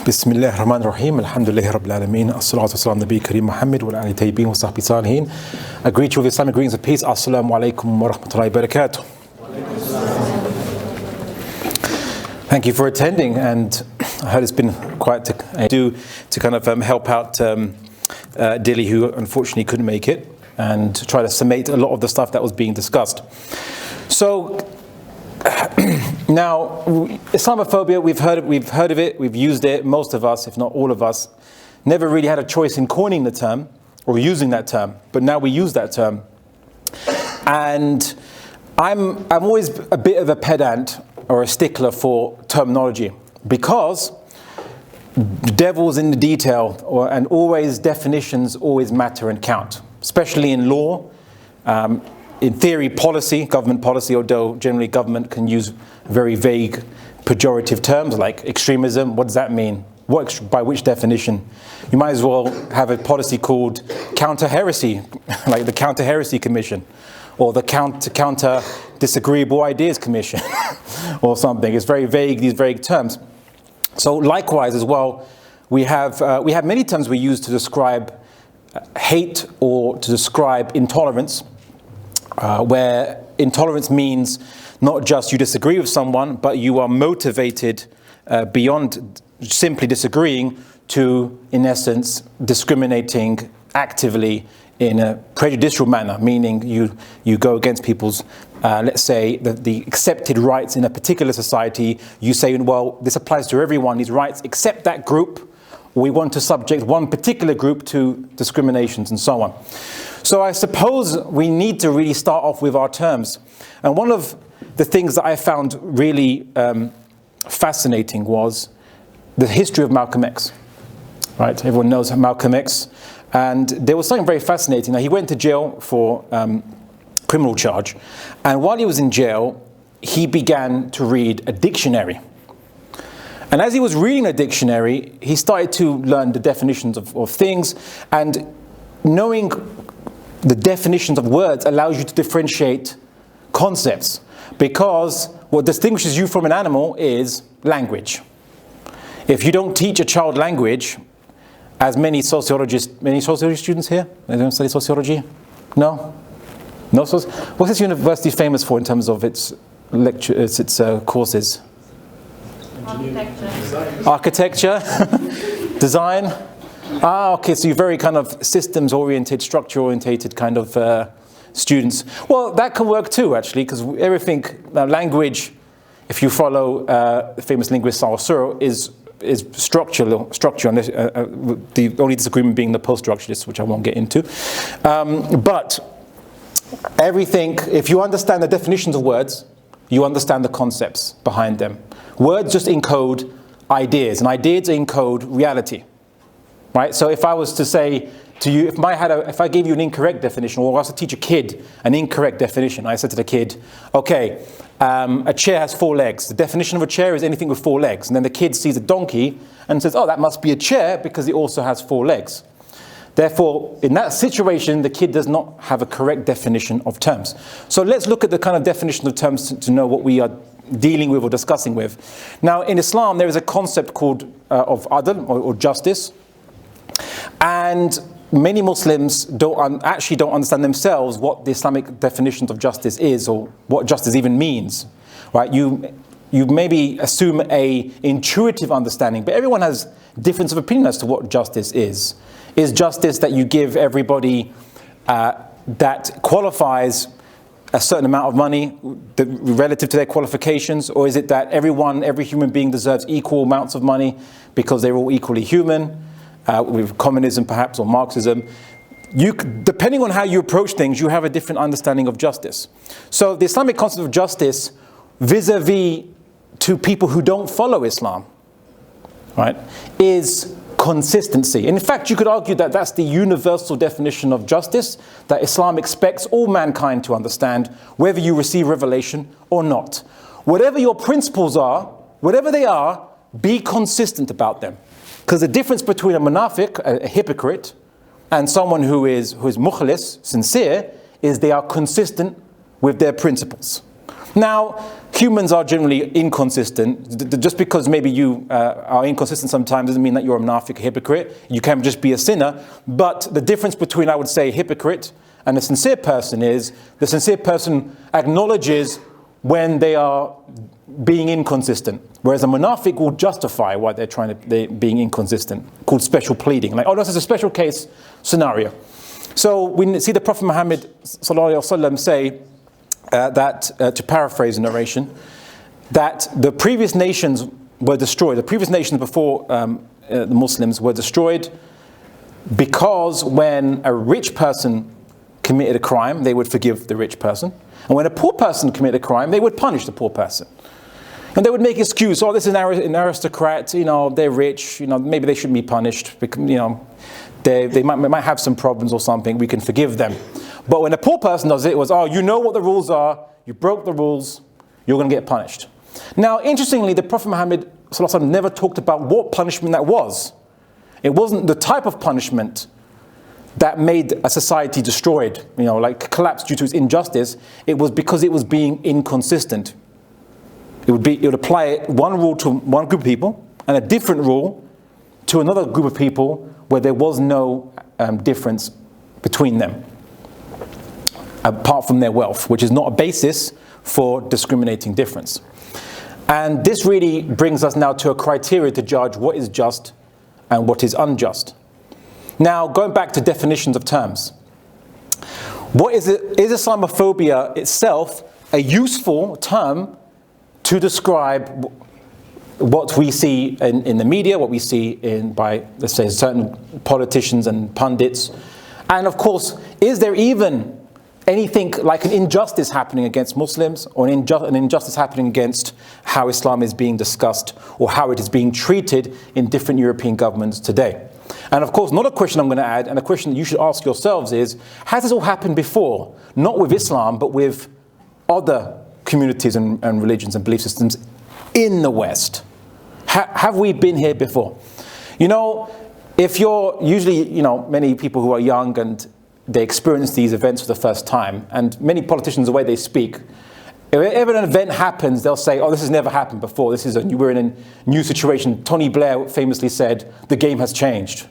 Bismillah ar-Rahman ar-Rahim. Alhamdulillahi Rabbil Alameen. As-salatu was-salam Nabi Kareem Muhammad wa ala alihi tayyibin wa sahbihi salihin. I greet you with Islamic greetings of peace. Assalamu alaikum wa rahmatullahi wa barakatuh. Thank you for attending, and I heard it's been quite to kind of help out Dilly, who unfortunately couldn't make it, and try to summate a lot of the stuff that was being discussed. So now, Islamophobia, we've heard of it, we've used it. Most of us, if not all of us, never really had a choice in coining the term or using that term, but now we use that term. And I'm always a bit of a pedant or a stickler for terminology, because the devil's in the detail, and always definitions always matter and count, especially in law. In theory, policy, government policy, although generally government can use very vague pejorative terms like extremism. What does that mean? By which definition? You might as well have a policy called counter-heresy, like the Counter-Heresy Commission, or the Counter Disagreeable Ideas Commission, or something. It's very vague, these vague terms. So likewise as well, we have many terms we use to describe hate or to describe intolerance, where intolerance means not just you disagree with someone, but you are motivated beyond simply disagreeing to, in essence, discriminating actively in a prejudicial manner, meaning you go against people's, let's say, the accepted rights in a particular society. You say, well, this applies to everyone, these rights, except that group. We want to subject one particular group to discriminations and so on. So I suppose we need to really start off with our terms. And one of the things that I found really fascinating was the history of Malcolm X. Right? Everyone knows Malcolm X. And there was something very fascinating. Now, he went to jail for criminal charge. And while he was in jail, he began to read a dictionary. And as he was reading a dictionary, he started to learn the definitions of things. And knowing the definitions of words allows you to differentiate concepts, because what distinguishes you from an animal is language. If you don't teach a child language, as many sociology students here? They don't study sociology? No? No? What's this university famous for in terms of its courses? Architecture. Design. Okay, so you're very kind of systems-oriented, structure-oriented kind of students. Well, that can work too, actually, because everything, language, if you follow the famous linguist Saussure, is structure, and the only disagreement being the post-structuralists, which I won't get into. But everything, if you understand the definitions of words, you understand the concepts behind them. Words just encode ideas, and ideas encode reality. Right? So if I was to say to you, if I gave you an incorrect definition, or I was to teach a kid an incorrect definition, I said to the kid, okay, a chair has 4 legs. The definition of a chair is anything with 4 legs. And then the kid sees a donkey and says, oh, that must be a chair because it also has 4 legs. Therefore, in that situation, the kid does not have a correct definition of terms. So let's look at the kind of definition of terms to know what we are dealing with or discussing with. Now, in Islam, there is a concept called of adl, or justice. And many Muslims actually don't understand themselves what the Islamic definitions of justice is, or what justice even means. Right? You maybe assume a intuitive understanding, but everyone has difference of opinion as to what justice is. Is justice that you give everybody that qualifies a certain amount of money relative to their qualifications, or is it that every human being deserves equal amounts of money because they're all equally human? With communism perhaps, or Marxism, depending on how you approach things, you have a different understanding of justice. So the Islamic concept of justice vis-a-vis to people who don't follow Islam, right, is consistency. And in fact, you could argue that that's the universal definition of justice that Islam expects all mankind to understand, whether you receive revelation or not. Whatever your principles are, whatever they are, be consistent about them. Because the difference between a munafiq, a hypocrite, and someone who is mukhlis, sincere, is they are consistent with their principles. Now, humans are generally inconsistent. Just because maybe you are inconsistent sometimes doesn't mean that you're a munafiq, a hypocrite. You can just be a sinner. But the difference between, I would say, a hypocrite and a sincere person is the sincere person acknowledges when they are being inconsistent, whereas a munafiq will justify why they're being inconsistent, called special pleading. Like, oh, this is a special case scenario. So we see the Prophet Muhammad sallallahu alaihi wasallam say to paraphrase the narration, that the previous nations were destroyed. The previous nations before the Muslims were destroyed because when a rich person committed a crime, they would forgive the rich person. And when a poor person committed a crime, they would punish the poor person. And they would make excuse, oh, this is an aristocrat, they're rich, maybe they shouldn't be punished, because, they might have some problems or something, we can forgive them. But when a poor person does it, it was, oh, you know what the rules are, you broke the rules, you're going to get punished. Now, interestingly, the Prophet Muhammad ﷺ never talked about what punishment that was. It wasn't the type of punishment that made a society destroyed, like collapsed due to its injustice. It was because it was being inconsistent. It would apply one rule to one group of people and a different rule to another group of people where there was no difference between them, apart from their wealth, which is not a basis for discriminating difference. And this really brings us now to a criteria to judge what is just and what is unjust. Now, going back to definitions of terms. What is it? Is Islamophobia itself a useful term to describe what we see in the media, what we see by, let's say, certain politicians and pundits? And of course, is there even anything like an injustice happening against Muslims, or an injustice happening against how Islam is being discussed or how it is being treated in different European governments today? And of course, not a question I'm going to add, and a question that you should ask yourselves is, has this all happened before? Not with Islam, but with other communities and religions and belief systems in the West. Have we been here before? If you're usually, many people who are young and they experience these events for the first time, and many politicians, the way they speak, if ever an event happens, they'll say, oh, this has never happened before. We're in a new situation. Tony Blair famously said, the game has changed.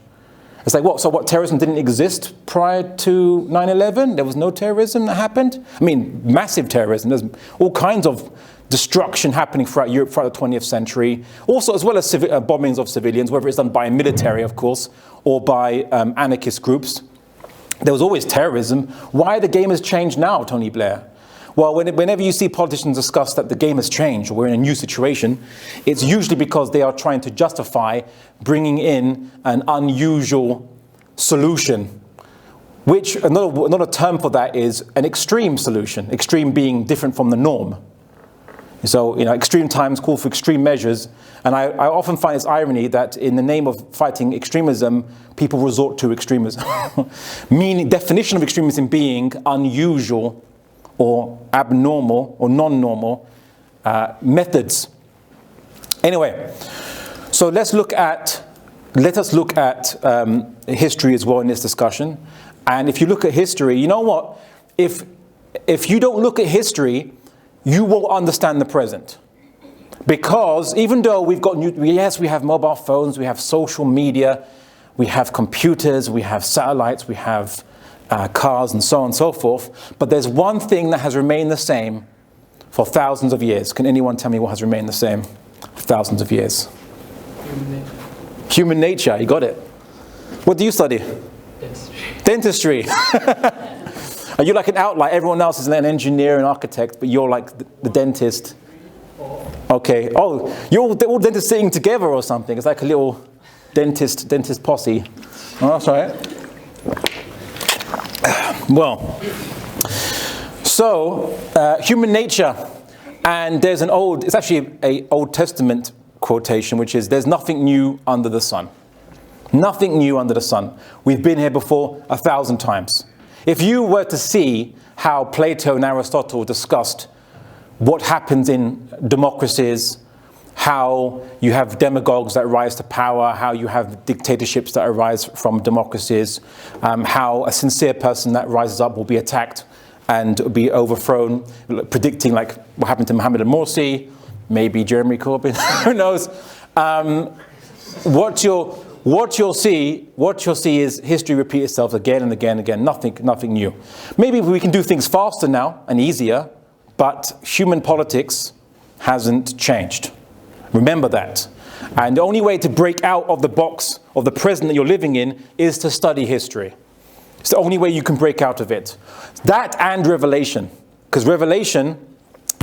It's like, what? So what, terrorism didn't exist prior to 9/11? There was no terrorism that happened? I mean, massive terrorism. There's all kinds of destruction happening throughout Europe throughout the 20th century. Also, as well as bombings of civilians, whether it's done by military, of course, or by anarchist groups. There was always terrorism. Why the game has changed now, Tony Blair? Well, whenever you see politicians discuss that the game has changed, or we're in a new situation, it's usually because they are trying to justify bringing in an unusual solution, which another term for that is an extreme solution, extreme being different from the norm. So, extreme times call for extreme measures, and I often find it's irony that in the name of fighting extremism, people resort to extremism. Meaning, definition of extremism being unusual or abnormal or non-normal methods. Anyway, so let us look at history as well in this discussion. And if you look at history, you know what? If you don't look at history, you will understand the present. Because even though we have mobile phones, we have social media, we have computers, we have satellites, we have cars and so on and so forth, but there's one thing that has remained the same for thousands of years. Can anyone tell me what has remained the same for thousands of years? Human nature. Human nature, you got it. What do you study? Dentistry. Are you like an outlier? Everyone else is an engineer and architect, but you're like the dentist. Okay. Oh, you're all dentists sitting together or something. It's like a little dentist posse. Oh, that's all right. Well, so human nature, and there's it's actually an Old Testament quotation, which is, there's nothing new under the sun. Nothing new under the sun. We've been here before 1,000 times. If you were to see how Plato and Aristotle discussed what happens in democracies, how you have demagogues that rise to power, how you have dictatorships that arise from democracies, how a sincere person that rises up will be attacked and be overthrown, predicting like what happened to Mohammed and Morsi, maybe Jeremy Corbyn, who knows. What you'll see is history repeat itself again and again and again. Nothing new. Maybe we can do things faster now and easier, but human politics hasn't changed. Remember that. And the only way to break out of the box of the present that you're living in is to study history. It's the only way you can break out of it. That and revelation. Because revelation,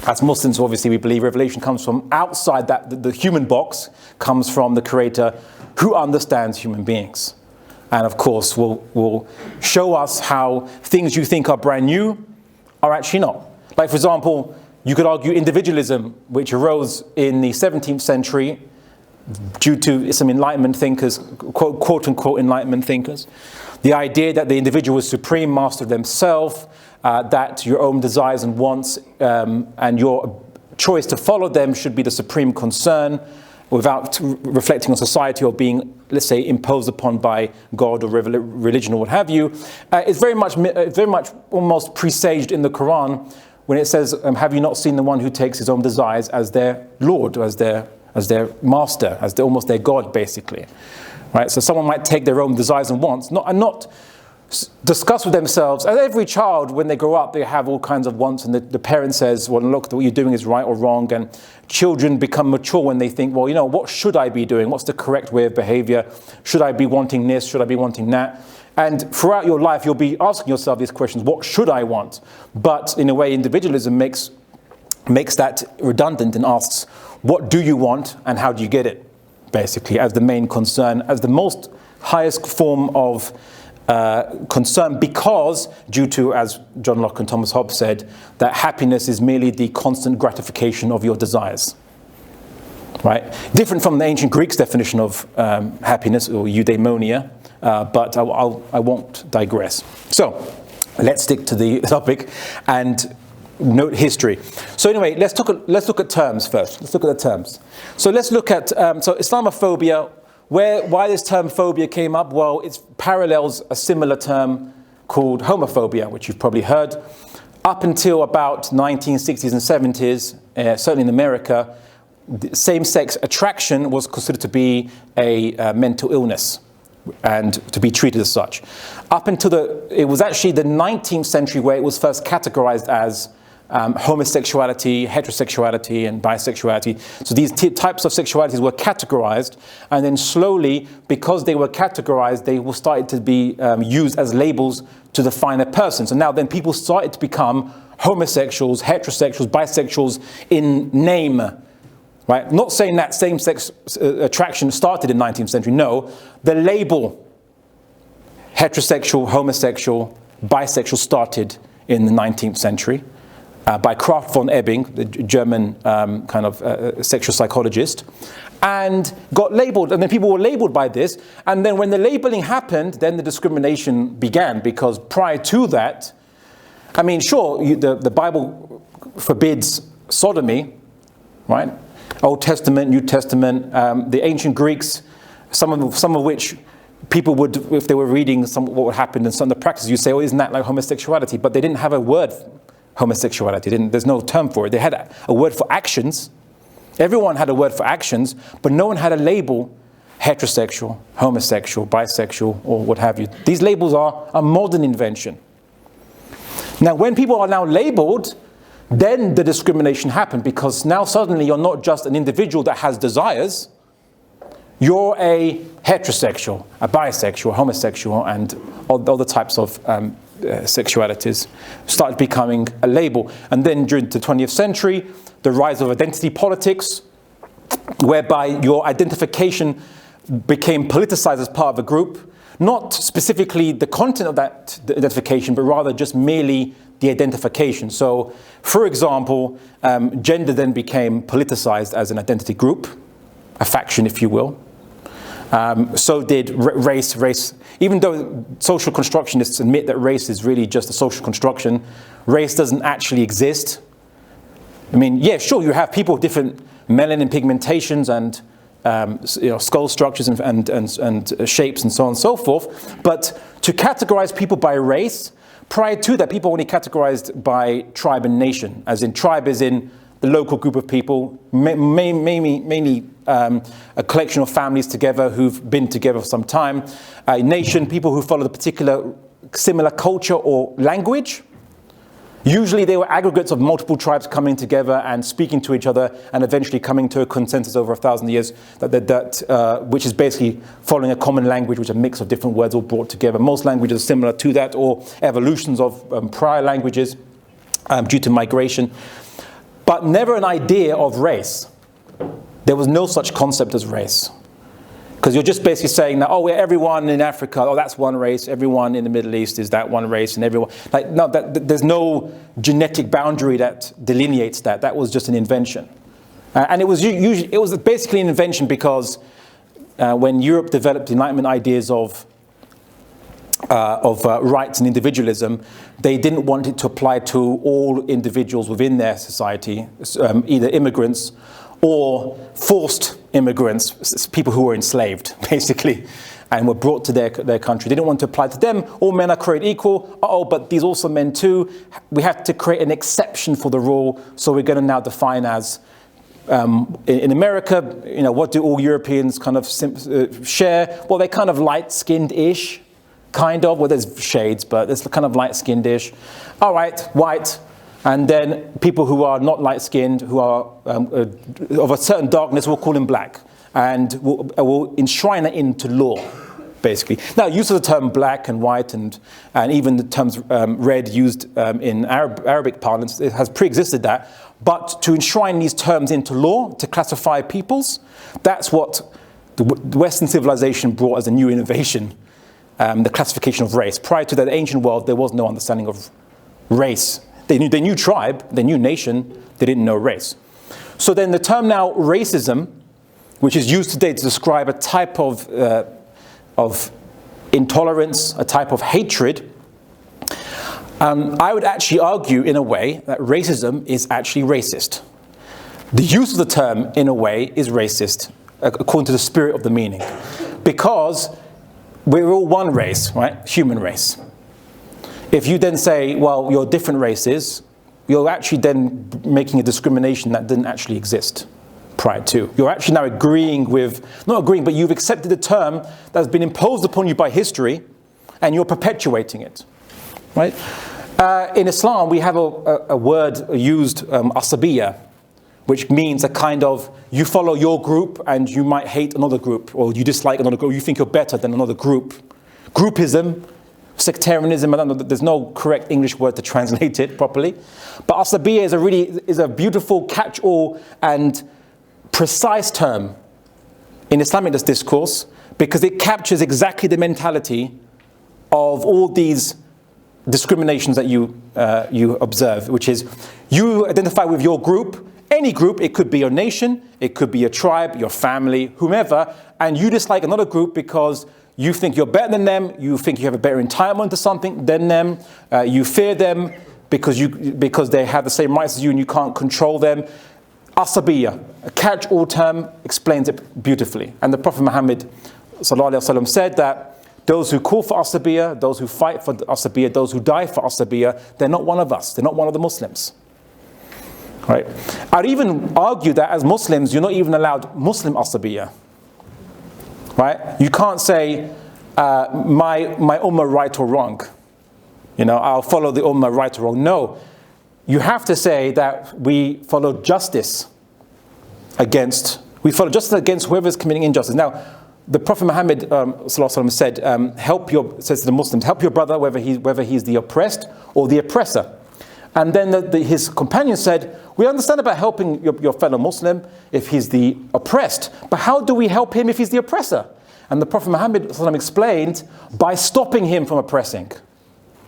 as Muslims obviously we believe, revelation comes from outside that, the human box comes from the Creator who understands human beings. And of course will show us how things you think are brand new are actually not. Like for example, you could argue individualism, which arose in the 17th century due to some Enlightenment thinkers, quote unquote Enlightenment thinkers. The idea that the individual is supreme, master of themselves, that your own desires and wants and your choice to follow them should be the supreme concern without reflecting on society or being, let's say, imposed upon by God or religion or what have you. It's very much almost presaged in the Quran when it says, have you not seen the one who takes his own desires as their Lord, as their master, as almost their God, basically. Right? So someone might take their own desires and wants, and not discuss with themselves. As every child, when they grow up, they have all kinds of wants, and the parent says, well, look, what you're doing is right or wrong. And children become mature when they think, well, what should I be doing? What's the correct way of behavior? Should I be wanting this? Should I be wanting that? And throughout your life, you'll be asking yourself these questions, what should I want? But in a way, individualism makes that redundant and asks, what do you want and how do you get it? Basically, as the main concern, as the most highest form of concern, because due to, as John Locke and Thomas Hobbes said, that happiness is merely the constant gratification of your desires. Right? Different from the ancient Greeks' definition of happiness, or eudaimonia, but I won't digress. So let's stick to the topic and note history. So anyway, let's look at terms first. Let's look at the terms. So let's look at so Islamophobia. Why this term phobia came up? Well, it parallels a similar term called homophobia, which you've probably heard. Up until about 1960s and 70s, certainly in America, same-sex attraction was considered to be a mental illness and to be treated as such. Up until it was actually the 19th century where it was first categorized as homosexuality, heterosexuality, and bisexuality. So these types of sexualities were categorized, and then slowly, because they were categorized, they were started to be used as labels to define a person. So now then people started to become homosexuals, heterosexuals, bisexuals in name. Right? Not saying that same-sex attraction started in the 19th century. No, the label heterosexual, homosexual, bisexual started in the 19th century. By Kraft von Ebing, the German sexual psychologist, and got labeled, and then people were labeled by this, and then when the labeling happened, then the discrimination began, because prior to that, I mean, sure, the Bible forbids sodomy, right? Old Testament, New Testament, the ancient Greeks, some of which people would, if they were reading what would happen in some of the practices, you say, oh, isn't that like homosexuality? But they didn't have a word homosexuality. There's no term for it. They had a word for actions. Everyone had a word for actions, but no one had a label, heterosexual, homosexual, bisexual, or what have you. These labels are a modern invention. Now, when people are now labeled, then the discrimination happened, because now suddenly you're not just an individual that has desires, you're a heterosexual, a bisexual, homosexual, and other types of sexualities started becoming a label. And then during the 20th century, the rise of identity politics, whereby your identification became politicized as part of a group, not specifically the content of that identification, but rather just merely the identification. So, for example, gender then became politicized as an identity group, a faction, if you will. So did race. Even though social constructionists admit that race is really just a social construction, race doesn't actually exist. I mean, yeah, sure, you have people with different melanin pigmentations and skull structures and shapes and so on and so forth. But to categorize people by race, Prior to that, people were only categorized by tribe and nation, as in tribe is in the local group of people, mainly a collection of families together who've been together for some time. Nation, people who follow the particular similar culture or language. Usually they were aggregates of multiple tribes coming together and speaking to each other and eventually coming to a consensus over 1,000 years which is basically following a common language, which is a mix of different words all brought together. Most languages are similar to that, or evolutions of prior languages due to migration. But never an idea of race. There was no such concept as race. Because you're just basically saying that, oh, everyone in Africa, oh, that's one race. Everyone in the Middle East is that one race, and everyone no, there's no genetic boundary that delineates that. That was just an invention, and it was basically an invention because when Europe developed Enlightenment ideas of rights and individualism, they didn't want it to apply to all individuals within their society, either immigrants or forced immigrants, people who were enslaved, basically, and were brought to their country. They didn't want to apply to them. All men are created equal. But these also men too. We have to create an exception for the rule, so we're going to now define as, in America, what do all Europeans kind of share? Well, they're kind of light-skinned-ish, kind of. Well, there's shades, but it's kind of light-skinned-ish. All right, white. And then people who are not light-skinned, who are of a certain darkness, we'll call them black. And we'll enshrine it into law, basically. Now, use of the term black and white and even the terms red used in Arabic parlance, it has pre-existed that. But to enshrine these terms into law, to classify peoples, that's what the Western civilization brought as a new innovation, the classification of race. Prior to that ancient world, there was no understanding of race. They knew tribe, they knew nation, they didn't know race. So then the term now racism, which is used today to describe a type of intolerance, a type of hatred, I would actually argue in a way that racism is actually racist. The use of the term in a way is racist, according to the spirit of the meaning. Because we're all one race, right? Human race. If you then say, well, you're different races, you're actually then making a discrimination that didn't actually exist prior to. You're actually now agreeing with, not agreeing, but you've accepted a term that's been imposed upon you by history, and you're perpetuating it, right? In Islam, we have a word used, asabiya, which means a kind of, you follow your group and you might hate another group, or you dislike another group, you think you're better than another group. Groupism, sectarianism, I don't know, there's no correct English word to translate it properly. But asabiya is a beautiful catch-all and precise term in Islamic discourse because it captures exactly the mentality of all these discriminations that you observe, which is you identify with your group, any group, it could be your nation, it could be your tribe, your family, whomever, and you dislike another group because you think you're better than them, you think you have a better entitlement to something than them, you fear them because they have the same rights as you and you can't control them. Asabiya, a catch-all term, explains it beautifully. And the Prophet Muhammad ﷺ said that those who call for asabiya, those who fight for asabiya, those who die for asabiya, they're not one of us, they're not one of the Muslims. Right? I'd even argue that as Muslims, you're not even allowed Muslim asabiya. Right? You can't say, my ummah right or wrong. I'll follow the ummah right or wrong. No. You have to say that we follow justice against whoever's committing injustice. Now, the Prophet Muhammad ﷺ said, says to the Muslims, help your brother whether he's the oppressed or the oppressor. And then his companion said, we understand about helping your fellow Muslim if he's the oppressed, but how do we help him if he's the oppressor? And the Prophet Muhammad ﷺ explained, by stopping him from oppressing,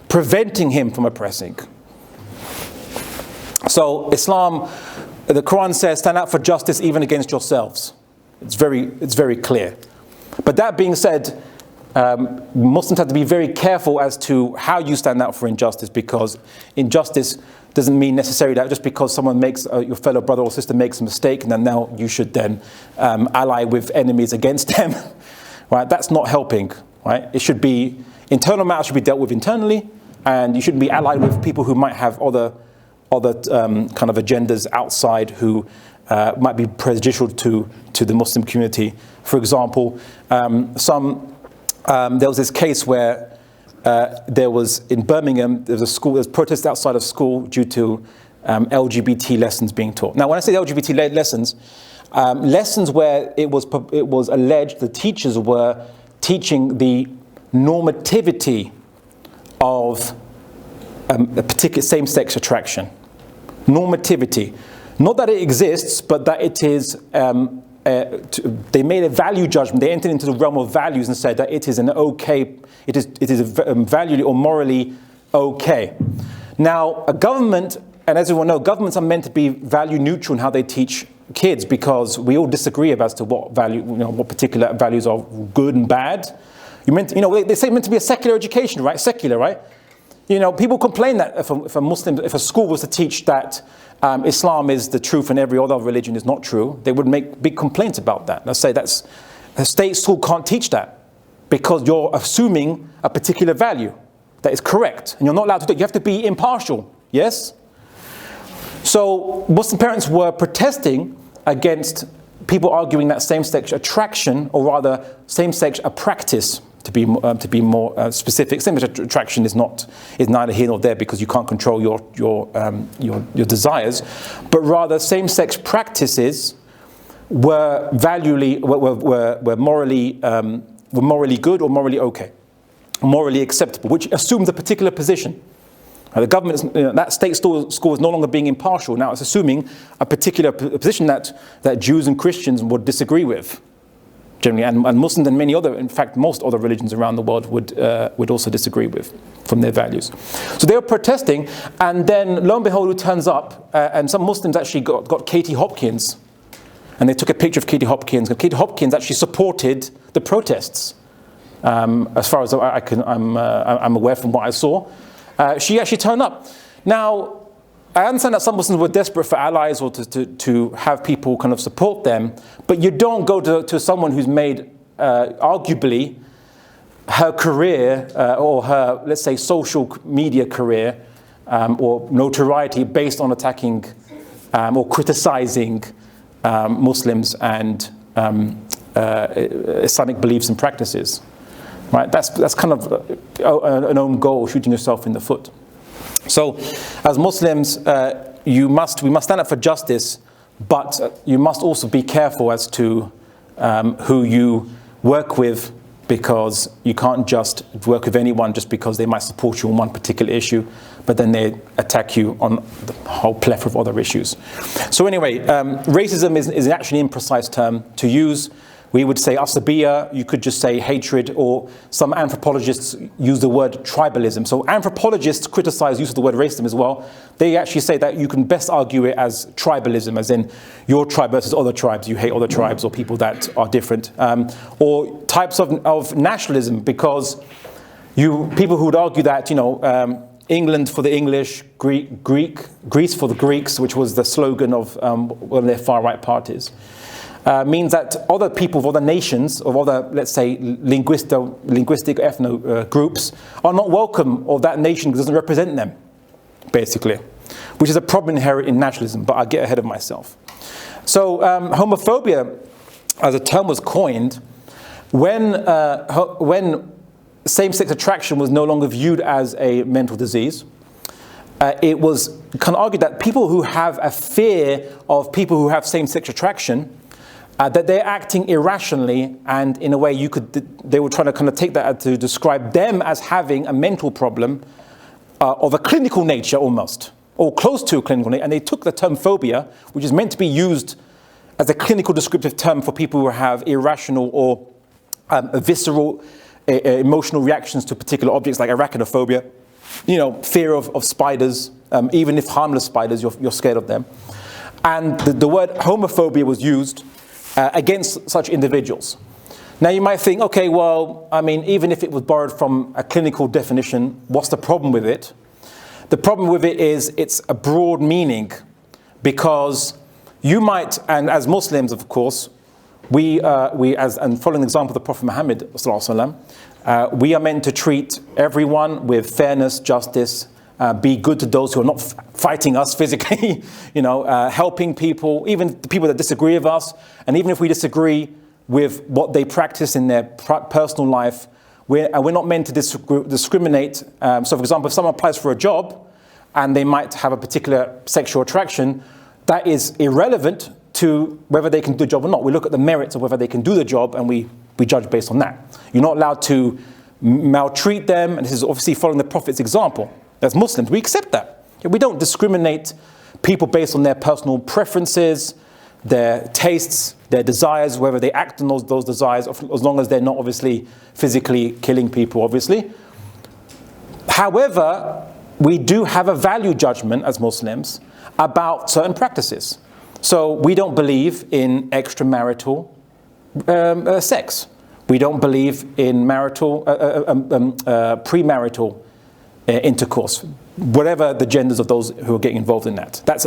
preventing him from oppressing. So Islam, the Quran says, stand out for justice even against yourselves. It's very clear. But that being said, Muslims have to be very careful as to how you stand out for injustice, because injustice doesn't mean necessarily that just because someone your fellow brother or sister makes a mistake, and then now you should then ally with enemies against them. Right? That's not helping. Right? It should be, internal matters should be dealt with internally, and you shouldn't be allied with people who might have other kind of agendas outside, who might be prejudicial to the Muslim community. For example, there was this case where there was, in Birmingham, there was protests outside of school due to LGBT lessons being taught. Now, when I say LGBT lessons, lessons where it was alleged the teachers were teaching the normativity of a particular same-sex attraction. Normativity. Not that it exists, but that it is, they made a value judgment. They entered into the realm of values and said that it is an okay, it is valually or morally okay. Now, a government, and as everyone knows, governments are meant to be value neutral in how they teach kids, because we all disagree as to what value, what particular values are good and bad. They say meant to be a secular education, right? Secular, right? People complain that if a school was to teach that Islam is the truth and every other religion is not true, they would make big complaints about that. They'll say that's a state school can't teach that because you're assuming a particular value that is correct, and you're not allowed to do it. You have to be impartial. Yes. So Muslim parents were protesting against people arguing that same-sex attraction, or rather same-sex practice, to be more specific. Same-sex attraction is neither here nor there, because you can't control your desires, but rather same-sex practices were morally good or morally okay, morally acceptable, which assumes a particular position. The government, that state school is no longer being impartial. Now it's assuming a particular position that Jews and Christians would disagree with, generally, and Muslims and many other, in fact, most other religions around the world would also disagree with from their values. So they were protesting, and then lo and behold, who turns up, and some Muslims actually got Katie Hopkins, and they took a picture of Katie Hopkins, and Katie Hopkins actually supported the protests, as far as I'm aware from what I saw. She actually turned up. Now, I understand that some Muslims were desperate for allies or to have people kind of support them, but you don't go to someone who's made, arguably, her career or her, let's say, social media career or notoriety based on attacking or criticizing Muslims and Islamic beliefs and practices. Right? That's kind of an own goal, shooting yourself in the foot. So, as Muslims, we must stand up for justice, but you must also be careful as to who you work with, because you can't just work with anyone just because they might support you on one particular issue, but then they attack you on the whole plethora of other issues. So anyway, racism is actually an imprecise term to use. We would say asabiya, you could just say hatred, or some anthropologists use the word tribalism. So anthropologists criticize use of the word racism as well. They actually say that you can best argue it as tribalism, as in your tribe versus other tribes. You hate other tribes or people that are different. Or types of nationalism, because people who would argue that, England for the English, Greece for the Greeks, which was the slogan of one of their far-right parties. Means that other people of other nations, of other, let's say, linguistic ethno groups, are not welcome of that nation because it doesn't represent them, basically, which is a problem inherent in nationalism, but I'll get ahead of myself. So homophobia as a term was coined when same-sex attraction was no longer viewed as a mental disease. It was kind of argued that people who have a fear of people who have same-sex attraction, that they're acting irrationally, and in a way they were trying to kind of take that to describe them as having a mental problem of a clinical nature almost, or close to a clinical nature, and they took the term phobia, which is meant to be used as a clinical descriptive term for people who have irrational or visceral emotional reactions to particular objects, like arachnophobia, fear of spiders, even if harmless spiders, you're scared of them. And the word homophobia was used against such individuals. Now you might think, okay, well, even if it was borrowed from a clinical definition, what's the problem with it? The problem with it is it's a broad meaning, because you might, and as Muslims, of course, and following the example of the Prophet Muhammad, We are meant to treat everyone with fairness, justice, be good to those who are not fighting us physically, helping people, even the people that disagree with us. And even if we disagree with what they practice in their personal life, we're not meant to discriminate. So, for example, if someone applies for a job and they might have a particular sexual attraction, that is irrelevant to whether they can do the job or not. We look at the merits of whether they can do the job, and we judge based on that. You're not allowed to maltreat them, and this is obviously following the Prophet's example. As Muslims, we accept that. We don't discriminate people based on their personal preferences, their tastes, their desires, whether they act on those desires, as long as they're not obviously physically killing people, obviously. However, we do have a value judgment as Muslims about certain practices. So we don't believe in extramarital sex. We don't believe in premarital intercourse, whatever the genders of those who are getting involved in that. That's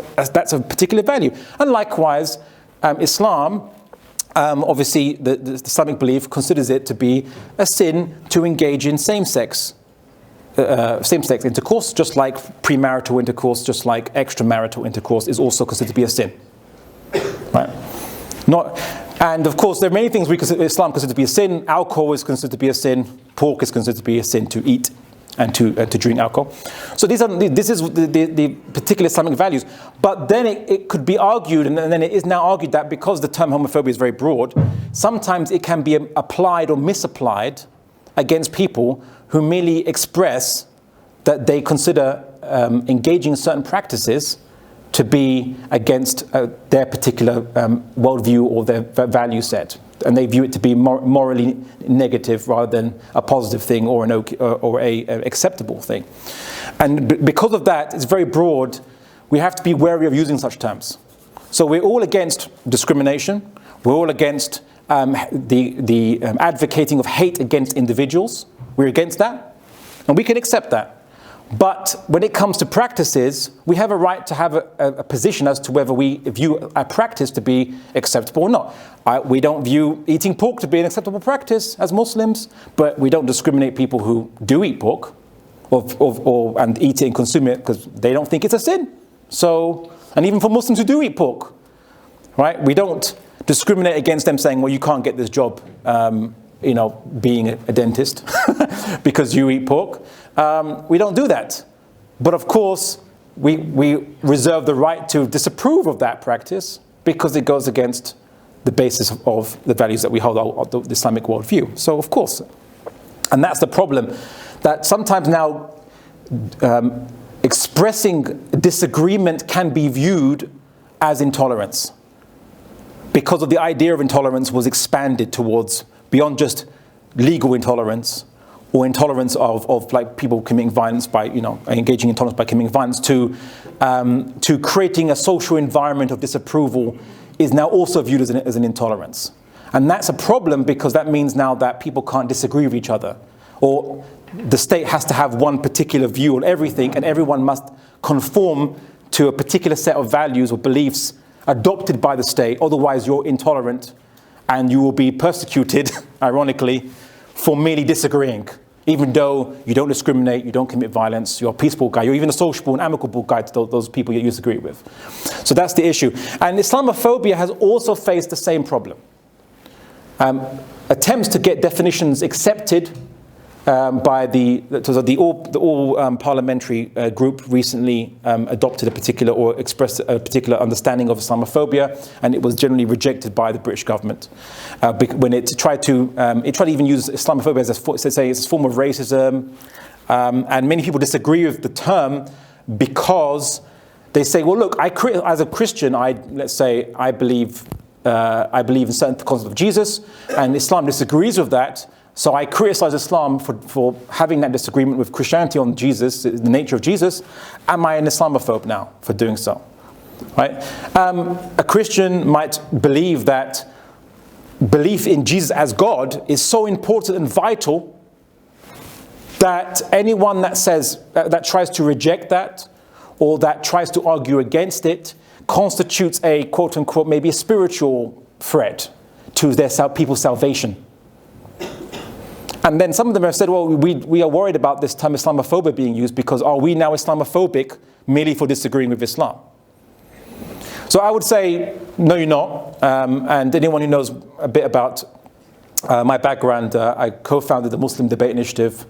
a particular value. And likewise, Islam, obviously the Islamic belief considers it to be a sin to engage in same-sex intercourse, just like premarital intercourse, just like extramarital intercourse is also considered to be a sin. Right? And of course, there are many things Islam considers to be a sin. Alcohol is considered to be a sin. Pork is considered to be a sin to eat and to drink alcohol. So this is the particular Islamic values. But then it could be argued, and then it is now argued that because the term homophobia is very broad, sometimes it can be applied or misapplied against people who merely express that they consider engaging in certain practices to be against their particular worldview or their value set. And they view it to be morally negative rather than a positive thing or a acceptable thing. And because of that, it's very broad. We have to be wary of using such terms. So we're all against discrimination. We're all against the advocating of hate against individuals. We're against that. And we can accept that. But when it comes to practices, we have a right to have a position as to whether we view a practice to be acceptable or not. We don't view eating pork to be an acceptable practice as Muslims, but we don't discriminate people who do eat pork and eat it and consume it because they don't think it's a sin. So, and even for Muslims who do eat pork, right? We don't discriminate against them saying, well, you can't get this job, being a dentist because you eat pork. We don't do that. But of course, we reserve the right to disapprove of that practice because it goes against the basis of the values that we hold of the Islamic worldview. So of course, and that's the problem, that sometimes now expressing disagreement can be viewed as intolerance because of the idea of intolerance was expanded towards beyond just legal intolerance or intolerance of like people committing violence by, engaging in intolerance by committing violence to creating a social environment of disapproval is now also viewed as an intolerance. And that's a problem because that means now that people can't disagree with each other, or the state has to have one particular view on everything and everyone must conform to a particular set of values or beliefs adopted by the state, otherwise you're intolerant and you will be persecuted, ironically, for merely disagreeing. Even though you don't discriminate, you don't commit violence, you're a peaceful guy, you're even a sociable and amicable guy to those people you disagree with. So that's the issue. And Islamophobia has also faced the same problem. Attempts to get definitions accepted by the all parliamentary group recently adopted a particular or expressed a particular understanding of Islamophobia, and it was generally rejected by the British government when it tried to even use Islamophobia as a form of racism, and many people disagree with the term because they say, well, look, as a Christian, I believe in certain concepts of Jesus, and Islam disagrees with that. So I criticize Islam for having that disagreement with Christianity on Jesus, the nature of Jesus. Am I an Islamophobe now for doing so? Right? A Christian might believe that belief in Jesus as God is so important and vital that anyone that says that tries to reject that or that tries to argue against it constitutes a quote unquote maybe a spiritual threat to their people's salvation. And then some of them have said, well, we are worried about this term Islamophobia being used because are we now Islamophobic merely for disagreeing with Islam? So I would say, no, you're not. And anyone who knows a bit about my background, I co-founded the Muslim Debate Initiative.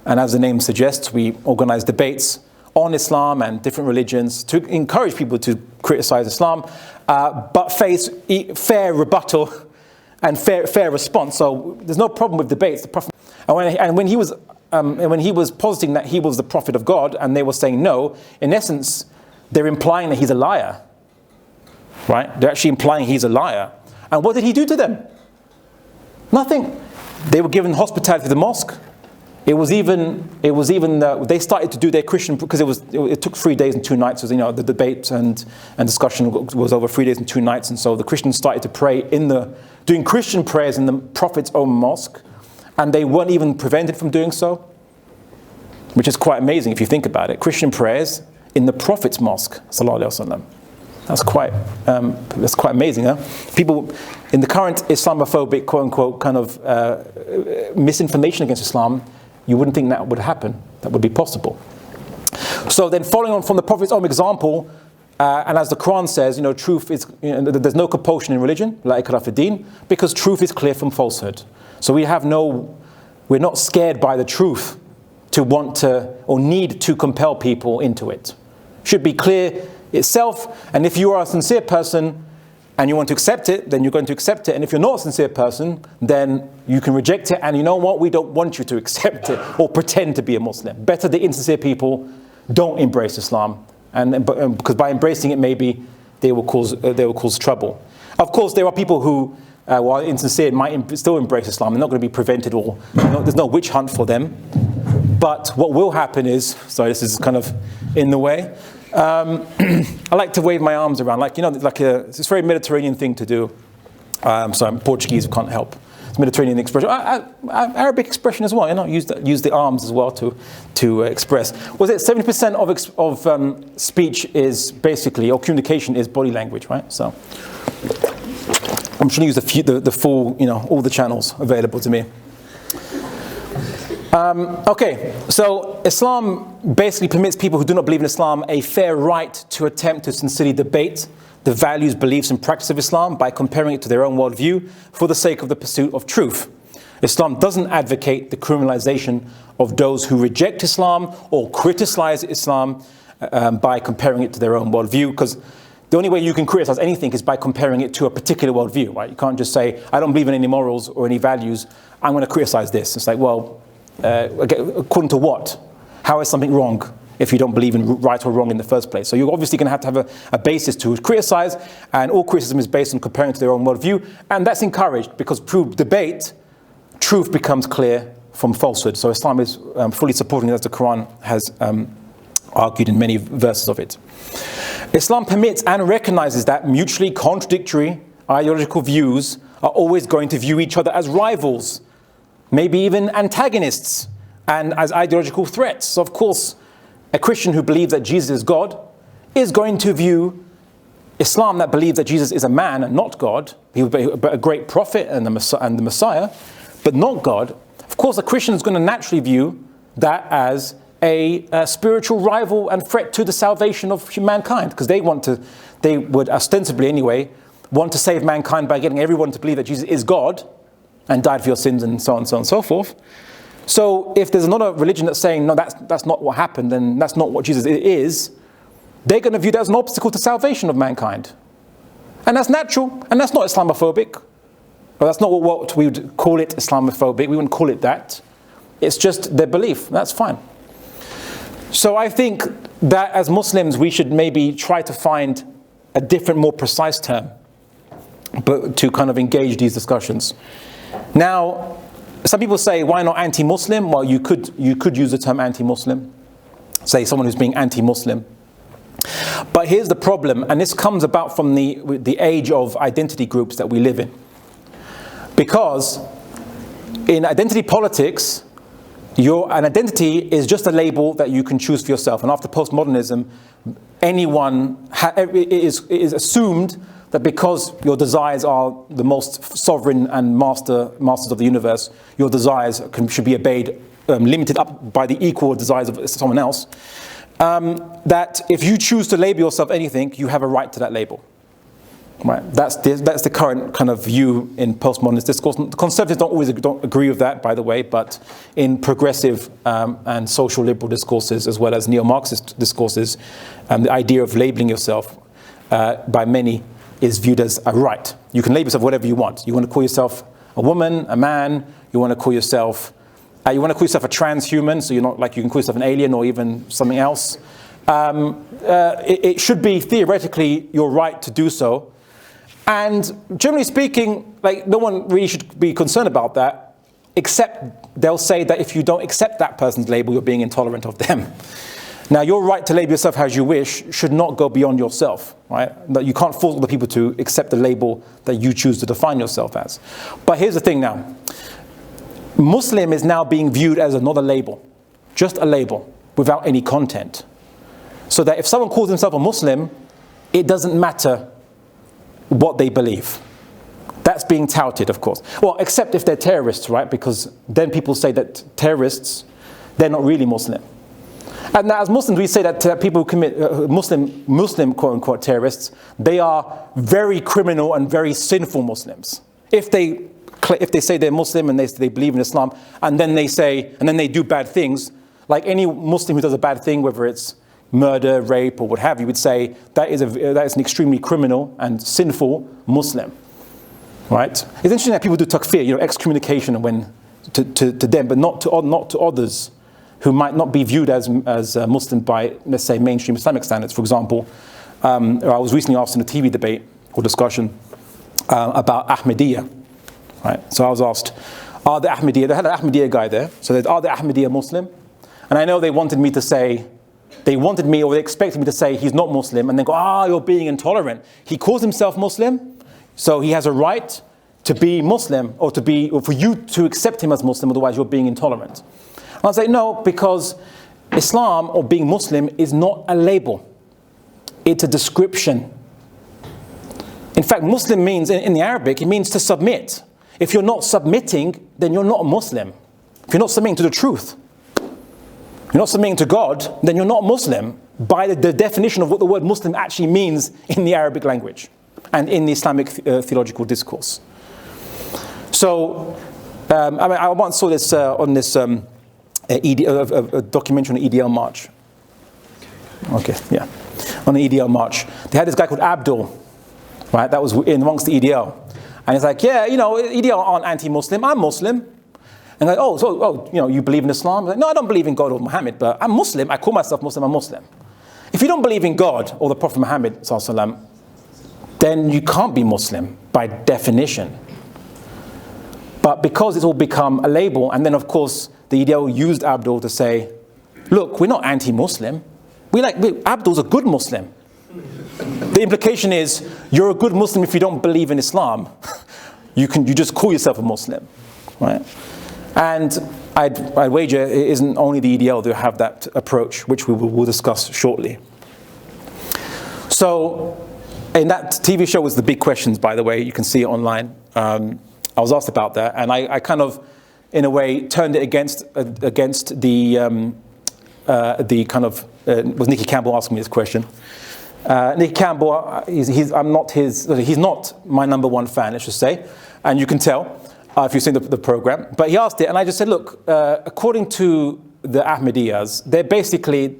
And as the name suggests, we organize debates on Islam and different religions to encourage people to criticize Islam, but face fair rebuttal and fair response. So there's no problem with debates. The Prophet, and when he was positing that he was the Prophet of God, and they were saying no, in essence, they're implying that he's a liar. Right? They're actually implying he's a liar. And what did he do to them? Nothing. They were given hospitality to the mosque. It was even they started to do their Christian, because it took 3 days and 2 nights. You know, the debate and discussion was over 3 days and 2 nights, and so the Christians started to pray doing Christian prayers in the Prophet's own mosque, and they weren't even prevented from doing so, which is quite amazing if you think about it. Christian prayers in the Prophet's mosque, sallallahu alaihi wasallam. That's quite amazing, huh? People in the current Islamophobic, quote unquote, kind of misinformation against Islam, you wouldn't think that would happen, that would be possible. So then, following on from the Prophet's own example, and as the Quran says, you know, truth is, there's no compulsion in religion, la ikrah fi din, because truth is clear from falsehood. So we're not scared by the truth to want to or need to compel people into it. Should be clear itself, and if you are a sincere person and you want to accept it, then you're going to accept it. And if you're not a sincere person, then you can reject it. And you know what? We don't want you to accept it or pretend to be a Muslim. Better the insincere people don't embrace Islam, because by embracing it, maybe they will cause trouble. Of course, there are people who, while insincere, might still embrace Islam. They're not going to be prevented, or there's no witch hunt for them. But what will happen is, sorry, this is kind of in the way. I like to wave my arms around, it's a very Mediterranean thing to do. So I'm Portuguese, can't help. It's Mediterranean expression, Arabic expression as well. Use the arms as well to express. Was it 70% of speech is basically, or communication is body language, right? So I'm trying to use the full, all the channels available to me. Okay, so Islam basically permits people who do not believe in Islam a fair right to attempt to sincerely debate the values, beliefs, and practice of Islam by comparing it to their own worldview for the sake of the pursuit of truth. Islam doesn't advocate the criminalization of those who reject Islam or criticize Islam by comparing it to their own worldview, because the only way you can criticize anything is by comparing it to a particular worldview, right? You can't just say, I don't believe in any morals or any values, I'm going to criticize this. It's like, well, according to what? How is something wrong if you don't believe in right or wrong in the first place? So you're obviously going to have a basis to criticize, and all criticism is based on comparing to their own worldview, and that's encouraged because through debate, truth becomes clear from falsehood. So Islam is fully supporting it, as the Quran has argued in many verses of it. Islam permits and recognizes that mutually contradictory ideological views are always going to view each other as rivals, maybe even antagonists, and as ideological threats. So of course, a Christian who believes that Jesus is God is going to view Islam that believes that Jesus is a man and not God, but a great prophet and the Messiah, but not God. Of course, a Christian is going to naturally view that as a spiritual rival and threat to the salvation of mankind, because they would ostensibly anyway, want to save mankind by getting everyone to believe that Jesus is God and died for your sins and so on and so forth. So if there's another religion that's saying, no, that's not what happened, then that's not what Jesus is, they're going to view that as an obstacle to salvation of mankind. And that's natural, and that's not Islamophobic. Or that's not what we would call it, Islamophobic. We wouldn't call it that. It's just their belief. That's fine. So I think that as Muslims, we should maybe try to find a different, more precise term, but to kind of engage these discussions. Now, some people say, why not anti-Muslim? Well, you could use the term anti-Muslim. Say someone who's being anti-Muslim. But here's the problem, and this comes about from the age of identity groups that we live in. Because in identity politics, an identity is just a label that you can choose for yourself. And after postmodernism, it is assumed that because your desires are the most sovereign and masters of the universe, your desires should be obeyed, limited up by the equal desires of someone else, that if you choose to label yourself anything, you have a right to that label. Right? That's the current kind of view in postmodernist discourse. Conservatives don't agree with that, by the way, but in progressive and social liberal discourses, as well as neo-Marxist discourses, the idea of labeling yourself by many is viewed as a right. You can label yourself whatever you want. You want to call yourself a woman, a man. You want to call yourself a transhuman, so you're not like you can call yourself an alien or even something else. It should be theoretically your right to do so. And generally speaking, like, no one really should be concerned about that, except they'll say that if you don't accept that person's label, you're being intolerant of them. Now, your right to label yourself as you wish should not go beyond yourself, right? That you can't force other people to accept the label that you choose to define yourself as. But here's the thing now. Muslim is now being viewed as another label, just a label, without any content. So that if someone calls himself a Muslim, it doesn't matter what they believe. That's being touted, of course. Well, except if they're terrorists, right? Because then people say that terrorists, they're not really Muslim. And now, as Muslims, we say that people who commit Muslim quote-unquote terrorists, they are very criminal and very sinful Muslims. If they say they're Muslim and they believe in Islam, and then they do bad things, like any Muslim who does a bad thing, whether it's murder, rape, or what have you, would say that is an extremely criminal and sinful Muslim, right? It's interesting that people do takfir, excommunication to them, but not to others who might not be viewed as Muslim by, let's say, mainstream Islamic standards. For example, I was recently asked in a TV debate or discussion about Ahmadiyya, right? So I was asked, are the Ahmadiyya, they had an Ahmadiyya guy there, so are the Ahmadiyya Muslim? And I know they wanted me or they expected me to say he's not Muslim, and then go, you're being intolerant. He calls himself Muslim, so he has a right to be Muslim, or for you to accept him as Muslim, otherwise you're being intolerant. And I'll say no, because Islam or being Muslim is not a label. It's a description. In fact, Muslim means, in the Arabic, it means to submit. If you're not submitting, then you're not a Muslim. If you're not submitting to the truth, you're not submitting to God, then you're not Muslim by the definition of what the word Muslim actually means in the Arabic language and in the Islamic theological discourse. So, I once saw this on this a documentary on the EDL march. Okay, yeah, on the EDL march. They had this guy called Abdul, right, that was in amongst the EDL. And he's like, EDL aren't anti-Muslim, I'm Muslim. And like, you believe in Islam? Like, no, I don't believe in God or Muhammad, but I'm Muslim. I call myself Muslim, I'm Muslim. If you don't believe in God or the Prophet Muhammad, then you can't be Muslim by definition. But because it's all become a label, and then of course the EDL used Abdul to say, look, we're not anti-Muslim. Abdul's a good Muslim. The implication is, you're a good Muslim if you don't believe in Islam. You just call yourself a Muslim, right? And I'd wager it isn't only the EDL that have that approach, which we'll discuss shortly. So, in that TV show was The Big Questions, by the way. You can see it online. I was asked about that, and I kind of, in a way, turned it against the kind of was Nicky Campbell asking me this question. Nicky Campbell, he's not my number one fan, let's just say, and you can tell if you've seen the program. But he asked it, and I just said, look, according to the Ahmadiyyas, they're basically,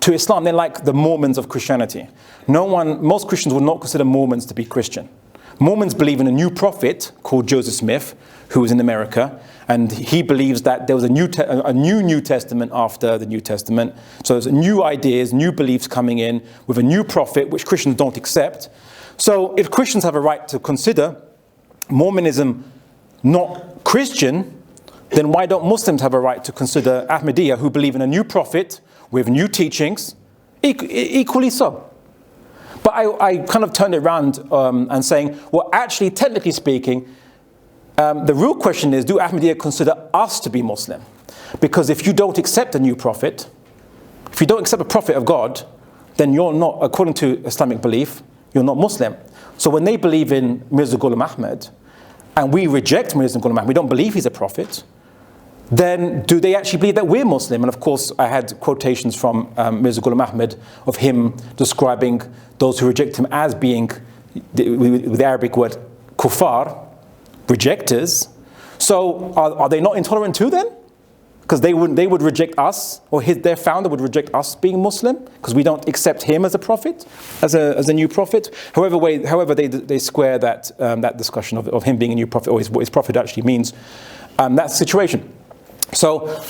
to Islam, they're like the Mormons of Christianity. Most Christians would not consider Mormons to be Christian. Mormons believe in a new prophet called Joseph Smith, who was in America, and he believes that there was a new Testament after the New Testament. So there's new ideas, new beliefs coming in with a new prophet, which Christians don't accept. So if Christians have a right to consider Mormonism not Christian, then why don't Muslims have a right to consider Ahmadiyya, who believe in a new prophet with new teachings, equally so? But I kind of turned it around and saying, well, actually, technically speaking, the real question is, do Ahmadiyya consider us to be Muslim? Because if you don't accept a new prophet, if you don't accept a prophet of God, then you're not, according to Islamic belief, you're not Muslim. So when they believe in Mirza Ghulam Ahmad, and we reject Mirza Ghulam Ahmad, we don't believe he's a prophet, then do they actually believe that we're Muslim? And of course, I had quotations from Mirza Ghulam Ahmad of him describing those who reject him as being, with the Arabic word, kuffar, rejectors. So are they not intolerant too then? Because they would reject us, or their founder would reject us being Muslim, because we don't accept him as a prophet, as a new prophet. However they square that that discussion of him being a new prophet, or what his prophet actually means. That's the situation. So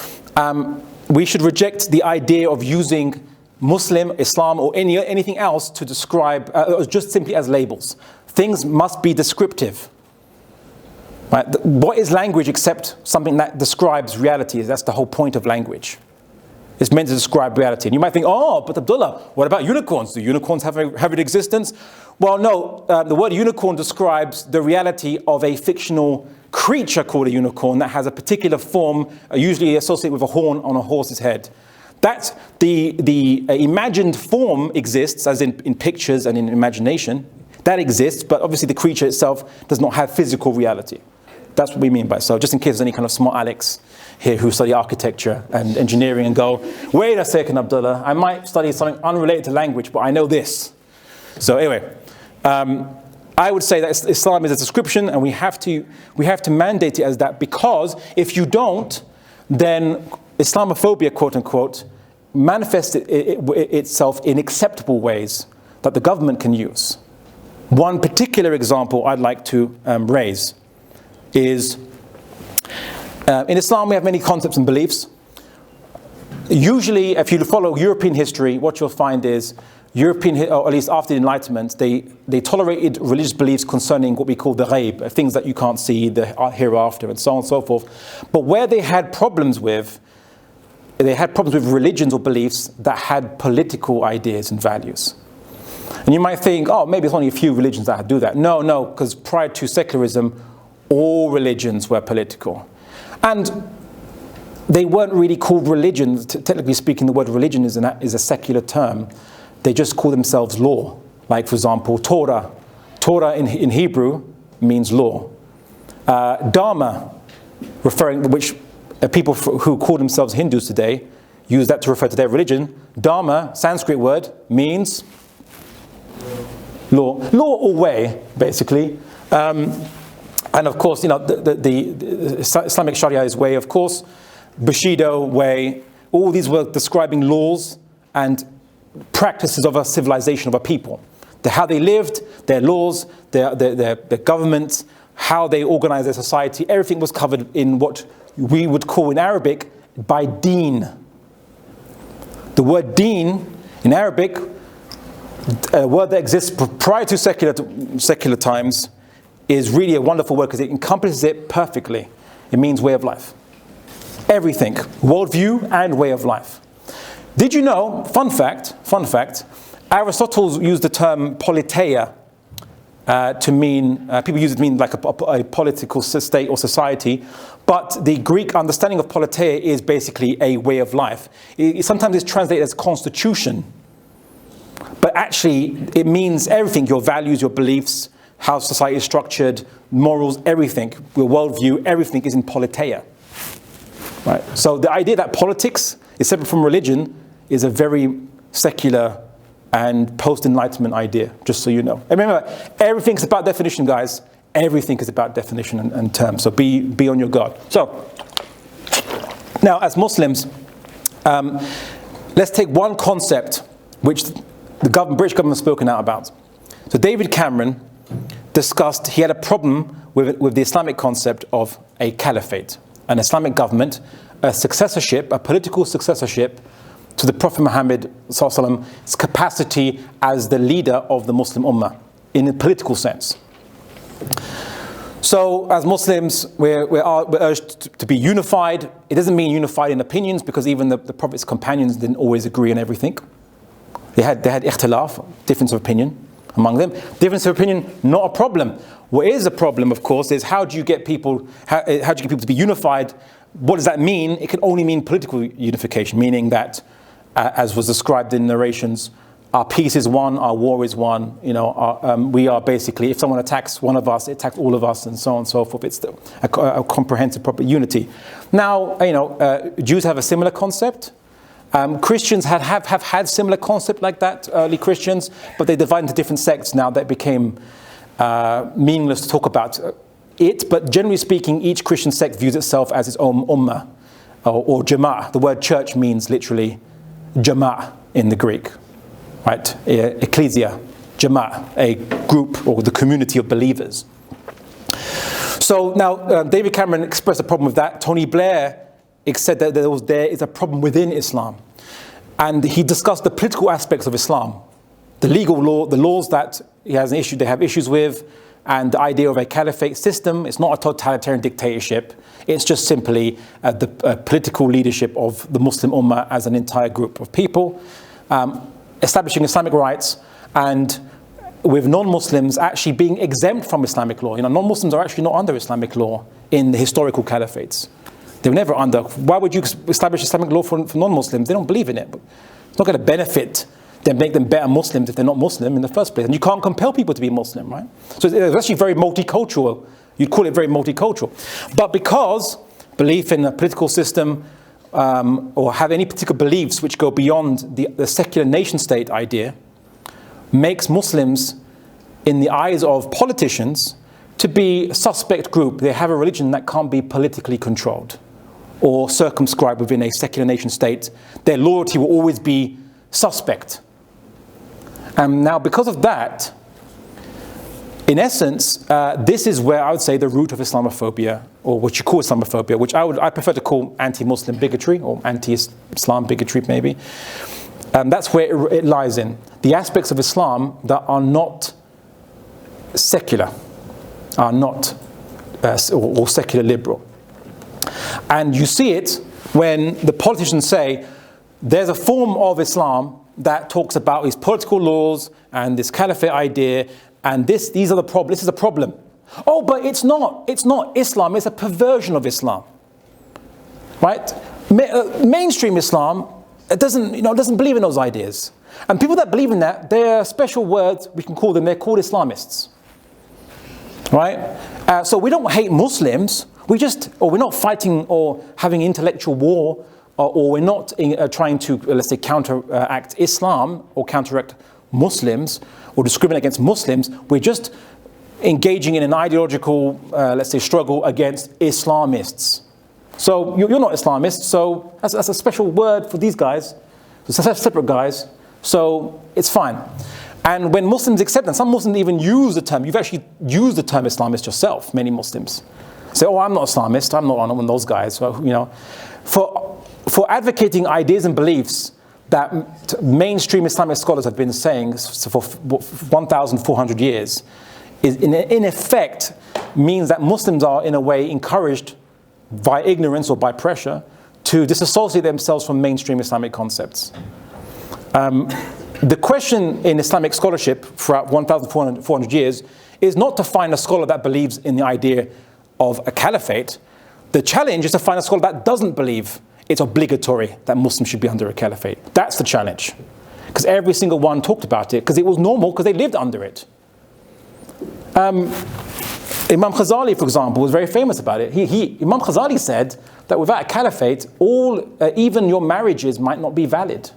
we should reject the idea of using Muslim, Islam, or anything else to describe, just simply as labels. Things must be descriptive. Right? What is language except something that describes reality? That's the whole point of language. It's meant to describe reality. And you might think, oh, but Abdullah, what about unicorns? Do unicorns have an existence? Well, no. The word unicorn describes the reality of a fictional creature called a unicorn that has a particular form, usually associated with a horn on a horse's head. That's the imagined form exists, as in pictures and in imagination. That exists, but obviously the creature itself does not have physical reality. That's what we mean by so. Just in case there's any kind of smart Alex here who study architecture and engineering and go, wait a second, Abdullah, I might study something unrelated to language, but I know this. So anyway, I would say that Islam is a description, and we have to mandate it as that, because if you don't, then Islamophobia, quote unquote, manifests itself in acceptable ways that the government can use. One particular example I'd like to raise is, in Islam we have many concepts and beliefs. Usually, if you follow European history, what you'll find is, or at least after the Enlightenment, they tolerated religious beliefs concerning what we call the ghaib, things that you can't see, the hereafter, and so on and so forth. But where they had problems with religions or beliefs that had political ideas and values. And you might think, oh, maybe it's only a few religions that do that. No, because prior to secularism, all religions were political. And they weren't really called religions. Technically speaking, the word religion is a secular term. They just call themselves law. Like, for example, Torah. Torah in Hebrew means law. Dharma, which people who call themselves Hindus today use that to refer to their religion. Dharma, Sanskrit word, means law or way, basically. And of course, the Islamic Sharia is way, of course. Bushido, way. All these were describing laws and practices of a civilization, of a people. How they lived, their laws, their government, how they organized their society. Everything was covered in what we would call in Arabic by deen. The word deen in Arabic, a word that exists prior to secular times, is really a wonderful word because it encompasses it perfectly. It means way of life. Everything, worldview and way of life. Did you know, fun fact, Aristotle used the term politeia to mean, people use it to mean like a political state or society, but the Greek understanding of politeia is basically a way of life. Sometimes it's translated as constitution, but actually it means everything, your values, your beliefs, how society is structured, morals, everything, your worldview, everything is in politeia. Right? So the idea that politics is separate from religion is a very secular and post-Enlightenment idea, just so you know. And remember, everything's about definition, guys. Everything is about definition and terms, so be on your guard. So, now as Muslims, let's take one concept which the British government has spoken out about. So David Cameron discussed, he had a problem with the Islamic concept of a caliphate, an Islamic government, a successorship, a political successorship to the Prophet Muhammad's capacity as the leader of the Muslim Ummah in a political sense. So as Muslims, we're urged to be unified. It doesn't mean unified in opinions, because even the Prophet's companions didn't always agree on everything. They had ikhtilaf, difference of opinion among them. Difference of opinion, not a problem. What is a problem, of course, is how do you get people to be unified? What does that mean? It can only mean political unification, meaning that, as was described in narrations, our peace is one, our war is one. You know, we are basically, if someone attacks one of us, it attacks all of us, and so on and so forth. It's a comprehensive, proper unity. Now, you know, Jews have a similar concept. Christians have had similar concept like that, early Christians, but they divide into different sects now that became meaningless to talk about it. But generally speaking, each Christian sect views itself as its own ummah or jama'ah. The word church means literally jama'ah in the Greek, right? Ecclesia, jama'ah, a group or the community of believers. So now David Cameron expressed a problem with that. Tony Blair said that there is a problem within Islam. And he discussed the political aspects of Islam, the legal law, the laws that they have issues with, and the idea of a caliphate system. It's not a totalitarian dictatorship. It's just simply the political leadership of the Muslim Ummah as an entire group of people, establishing Islamic rights, and with non-Muslims actually being exempt from Islamic law. You know, non-Muslims are actually not under Islamic law in the historical caliphates. They were never under. Why would you establish Islamic law for non-Muslims? They don't believe in it. It's not going to benefit them, make them better Muslims if they're not Muslim in the first place. And you can't compel people to be Muslim, right? So it's actually very multicultural. You'd call it very multicultural. But because belief in a political system or have any particular beliefs which go beyond the secular nation-state idea makes Muslims, in the eyes of politicians, to be a suspect group. They have a religion that can't be politically controlled or circumscribed within a secular nation state. Their loyalty will always be suspect. And now because of that, in essence, this is where I would say the root of Islamophobia, or what you call Islamophobia, which I prefer to call anti-Muslim bigotry, or anti-Islam bigotry maybe. That's where it lies in. The aspects of Islam that are not secular, are not or secular liberal. And you see it when the politicians say there's a form of Islam that talks about these political laws and this caliphate idea, and these are the problems. This is a problem. Oh, but it's not Islam. It's a perversion of Islam, right? Mainstream Islam doesn't believe in those ideas, and people that believe in that, they're special words we can call them. They're called Islamists, right? So we don't hate Muslims. We're not fighting or having intellectual war, or we're not trying to, let's say, counteract Islam or counteract Muslims or discriminate against Muslims. We're just engaging in an ideological, let's say, struggle against Islamists. So you're not Islamists, so that's a special word for these guys, separate guys, so it's fine. And when Muslims accept them, some Muslims even use the term. You've actually used the term Islamist yourself, many Muslims. Say, oh, I'm not Islamist, I'm not one of those guys. So, you know, for advocating ideas and beliefs that mainstream Islamic scholars have been saying for 1,400 years, is in effect means that Muslims are in a way encouraged by ignorance or by pressure to disassociate themselves from mainstream Islamic concepts. The question in Islamic scholarship throughout 1,400 years is not to find a scholar that believes in the idea of a caliphate. The challenge is to find a scholar that doesn't believe it's obligatory that Muslims should be under a caliphate. That's the challenge. Because every single one talked about it, because it was normal, because they lived under it. Imam Ghazali, for example, was very famous about it. Imam Ghazali said that without a caliphate, even your marriages might not be valid,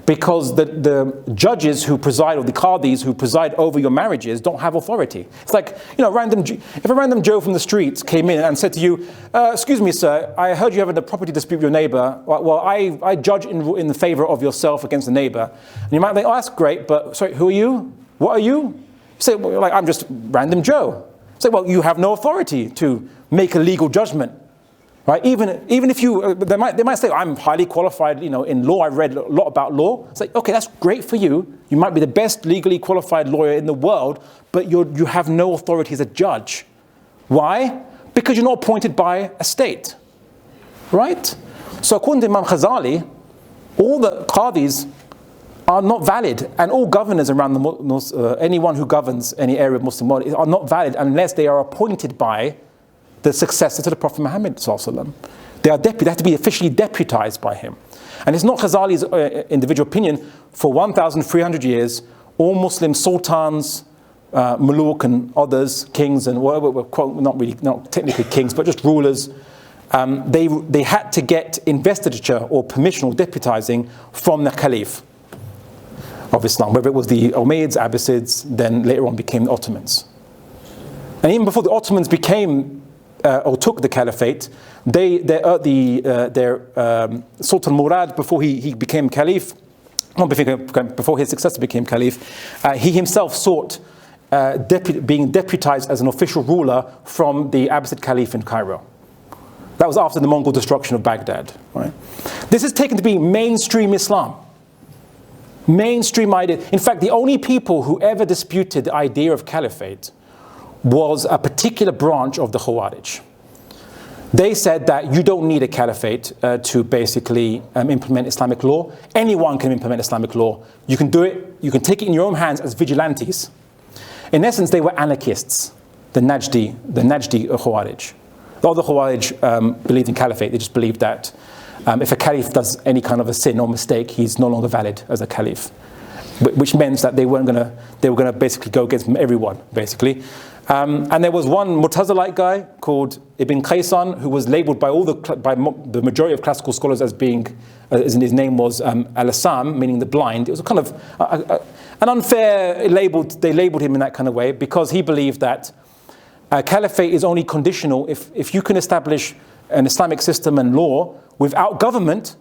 because the judges who preside, or the qadis who preside over your marriages, don't have authority. It's like, you know, if a random Joe from the streets came in and said to you, excuse me, sir, I heard you have a property dispute with your neighbor. Well, I judge in the favor of yourself against the neighbor. And you might think, oh, that's great, but sorry, who are you? What are you? You say, well, like, I'm just random Joe. Say, well, you have no authority to make a legal judgment. Right? Even if you, they might say, I'm highly qualified, you know, in law. I've read a lot about law. It's like, okay, that's great for you. You might be the best legally qualified lawyer in the world, but you have no authority as a judge. Why? Because you're not appointed by a state, right? So according to Imam Ghazali, all the qadis are not valid, and all governors around anyone who governs any area of Muslim world are not valid unless they are appointed by the successor to the Prophet Muhammad ﷺ. They have to be officially deputized by him. And it's not Ghazali's individual opinion. For 1,300 years, all Muslim sultans, muluk and others, kings and whatever, not technically kings, but just rulers, they had to get investiture or permission or deputizing from the caliph of Islam, whether it was the Umayyads, Abbasids, then later on became the Ottomans. And even before the Ottomans became or took the caliphate, their Sultan Murad, before he became caliph, before his successor became caliph, he himself sought being deputized as an official ruler from the Abbasid caliph in Cairo. That was after the Mongol destruction of Baghdad. Right? This is taken to be mainstream Islam. Mainstream idea. In fact, the only people who ever disputed the idea of caliphate was a particular branch of the Khawarij. They said that you don't need a caliphate to basically implement Islamic law. Anyone can implement Islamic law. You can do it, you can take it in your own hands as vigilantes. In essence, they were anarchists, the Najdi Khawarij. The other Khawarij believed in caliphate. They just believed that if a caliph does any kind of a sin or mistake, he's no longer valid as a caliph. Which meant that they were going to basically go against everyone, basically. And there was one Mu'tazilite guy called Ibn Qaysan, who was labeled by the majority of classical scholars as being, as his name was Al-Assam, meaning the blind. It was a kind of an unfair label. They labeled him in that kind of way because he believed that caliphate is only conditional if you can establish an Islamic system and law without government,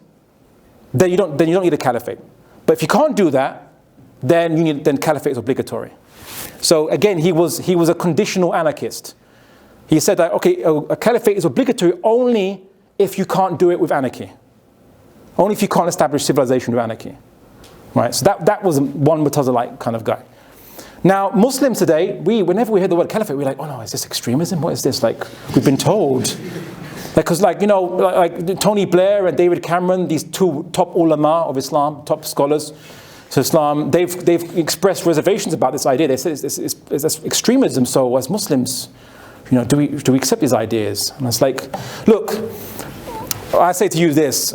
then you don't need a caliphate. But if you can't do that, then caliphate is obligatory. So again, he was a conditional anarchist. He said that, okay, a caliphate is obligatory only if you can't do it with anarchy. Only if you can't establish civilization with anarchy. Right? So that was one Mu'tazilite kind of guy. Now, Muslims today, whenever we hear the word caliphate, we're like, oh no, is this extremism? What is this? Like, we've been told. Because like Tony Blair and David Cameron, these two top ulama of Islam, top scholars, to Islam, they've expressed reservations about this idea. They say it's extremism. So as Muslims, do we accept these ideas? And it's like, look, I say to you this: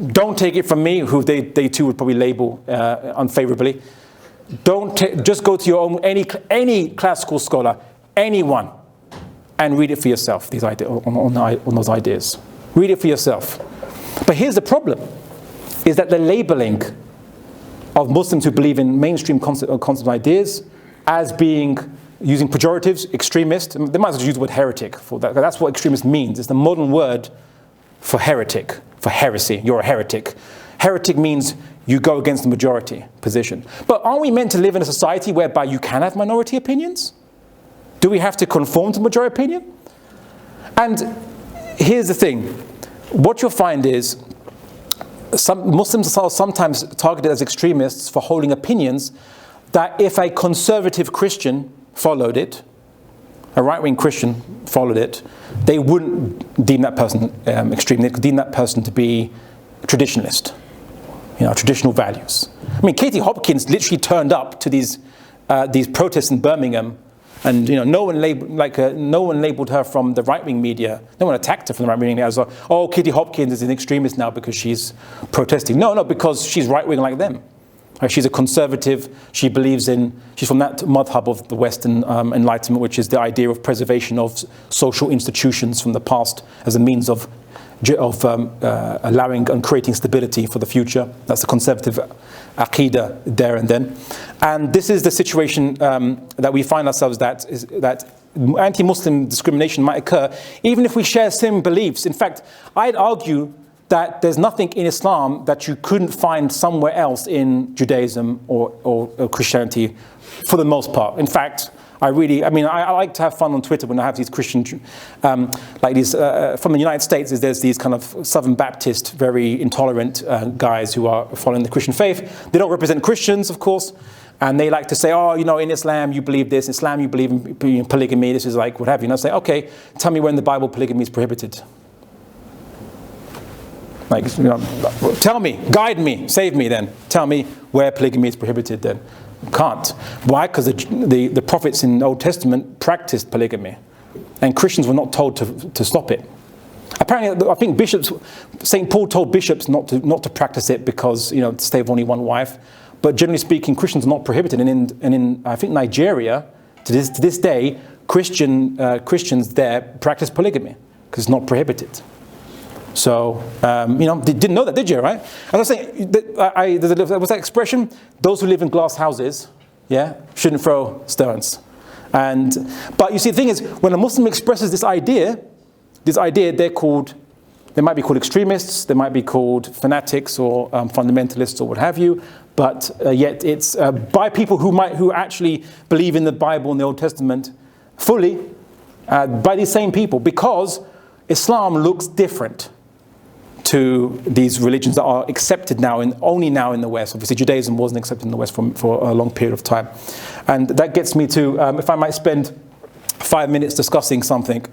don't take it from me, who they too would probably label unfavorably. Just go to your own any classical scholar, anyone, and read it for yourself. These ideas on those ideas, read it for yourself. But here's the problem: is that the labeling of Muslims who believe in mainstream concept ideas as being using pejoratives, extremist. They might as well use the word heretic for that. That's what extremist means. It's the modern word for heretic, for heresy. You're a heretic. Heretic means you go against the majority position. But aren't we meant to live in a society whereby you can have minority opinions? Do we have to conform to majority opinion? And here's the thing. What you'll find is some Muslims are sometimes targeted as extremists for holding opinions that if a conservative Christian followed it, a right-wing Christian followed it, they wouldn't deem that person extreme. They could deem that person to be traditionalist, traditional values. I mean, Katie Hopkins literally turned up to these protests in Birmingham, and no one labeled her from the right-wing media. No one attacked her from the right-wing media as, oh, Katie Hopkins is an extremist now because she's protesting. No, because she's right-wing like them. She's a conservative. She's from that madhab of the Western Enlightenment, which is the idea of preservation of social institutions from the past as a means of allowing and creating stability for the future. That's the conservative aqidah there and then. And this is the situation that we find ourselves that anti-Muslim discrimination might occur even if we share similar beliefs. In fact, I'd argue that there's nothing in Islam that you couldn't find somewhere else in Judaism or Christianity for the most part. In fact, I like to have fun on Twitter when I have these Christian, from the United States, there's these kind of Southern Baptist, very intolerant guys who are following the Christian faith. They don't represent Christians, of course, and they like to say, oh, in Islam you believe this, in Islam you believe in polygamy, this is like what have you. And I say, okay, tell me where in the Bible polygamy is prohibited. Tell me, guide me, save me then. Tell me where polygamy is prohibited then. Can't. Why? Because the prophets in the Old Testament practiced polygamy. And Christians were not told to stop it. Apparently, I think bishops, St. Paul told bishops not to practice it because, to stay with only one wife. But generally speaking, Christians are not prohibited. And in I think Nigeria, to this day, Christians there practice polygamy because it's not prohibited. So, didn't know that, did you, right? As I was saying, there was that expression, those who live in glass houses, shouldn't throw stones. But you see, the thing is, when a Muslim expresses this idea, they might be called extremists, they might be called fanatics or fundamentalists or what have you, but yet it's by people who actually believe in the Bible and the Old Testament fully, by these same people, because Islam looks different to these religions that are accepted only now in the West. Obviously, Judaism wasn't accepted in the West for a long period of time. And that gets me to, if I might spend 5 minutes discussing something,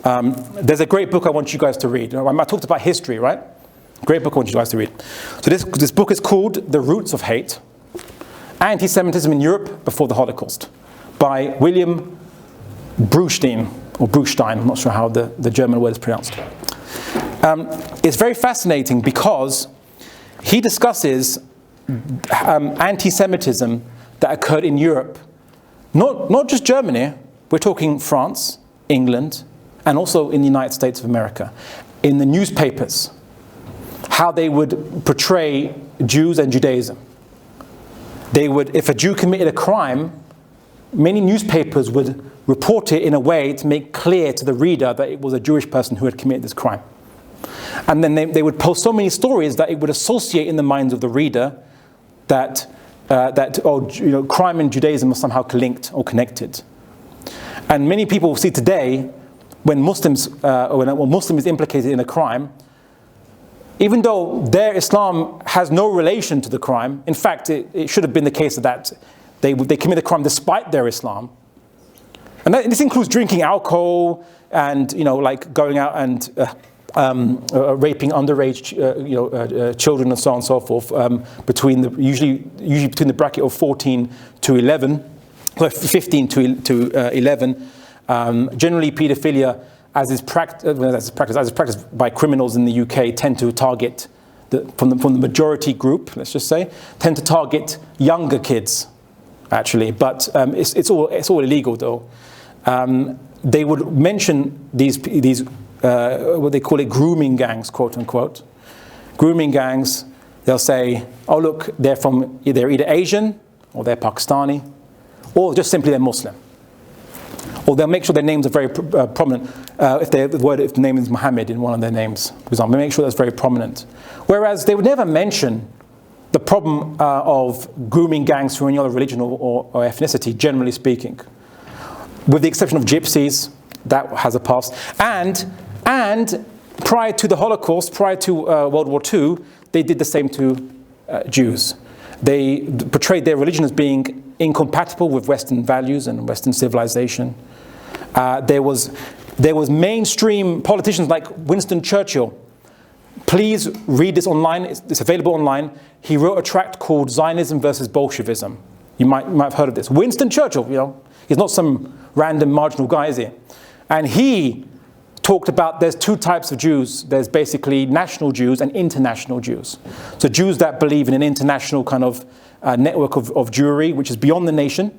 there's a great book I want you guys to read. I talked about history, right? Great book I want you guys to read. So this book is called The Roots of Hate, Anti-Semitism in Europe Before the Holocaust, by William Brustein, or Brustein, I'm not sure how the German word is pronounced. It's very fascinating because he discusses anti-Semitism that occurred in Europe, not just Germany, we're talking France, England, and also in the United States of America, in the newspapers, how they would portray Jews and Judaism. If a Jew committed a crime, many newspapers would report it in a way to make clear to the reader that it was a Jewish person who had committed this crime. And then they would post so many stories that it would associate in the minds of the reader that crime and Judaism are somehow linked or connected. And many people see today, when Muslims, when a Muslim is implicated in a crime, even though their Islam has no relation to the crime, in fact, it should have been the case that they commit a crime despite their Islam. And this includes drinking alcohol and, like going out and raping underage, children and so on and so forth, usually between the bracket of 14 to 11, 15 to 11. Generally, paedophilia, as is practiced by criminals in the UK, tend to target from the majority group. Let's just say, tend to target younger kids, actually. But it's all illegal, though. They would mention these what they call it grooming gangs, quote unquote. Grooming gangs. They'll say, "Oh, look, they're either Asian or they're Pakistani, or just simply they're Muslim." Or they'll make sure their names are very prominent. If the name is Muhammad in one of their names, for example, they make sure that's very prominent. Whereas they would never mention the problem of grooming gangs for any other religion or ethnicity, generally speaking, with the exception of gypsies. That has a past. And prior to the Holocaust, prior to World War II, they did the same to Jews. They portrayed their religion as being incompatible with Western values and Western civilization. There was mainstream politicians like Winston Churchill. Please read this online. It's available online. He wrote a tract called Zionism versus Bolshevism. You might have heard of this. Winston Churchill, he's not some random marginal guy, is he? And he talked about there's two types of Jews. There's basically national Jews and international Jews. So Jews that believe in an international kind of network of Jewry, which is beyond the nation.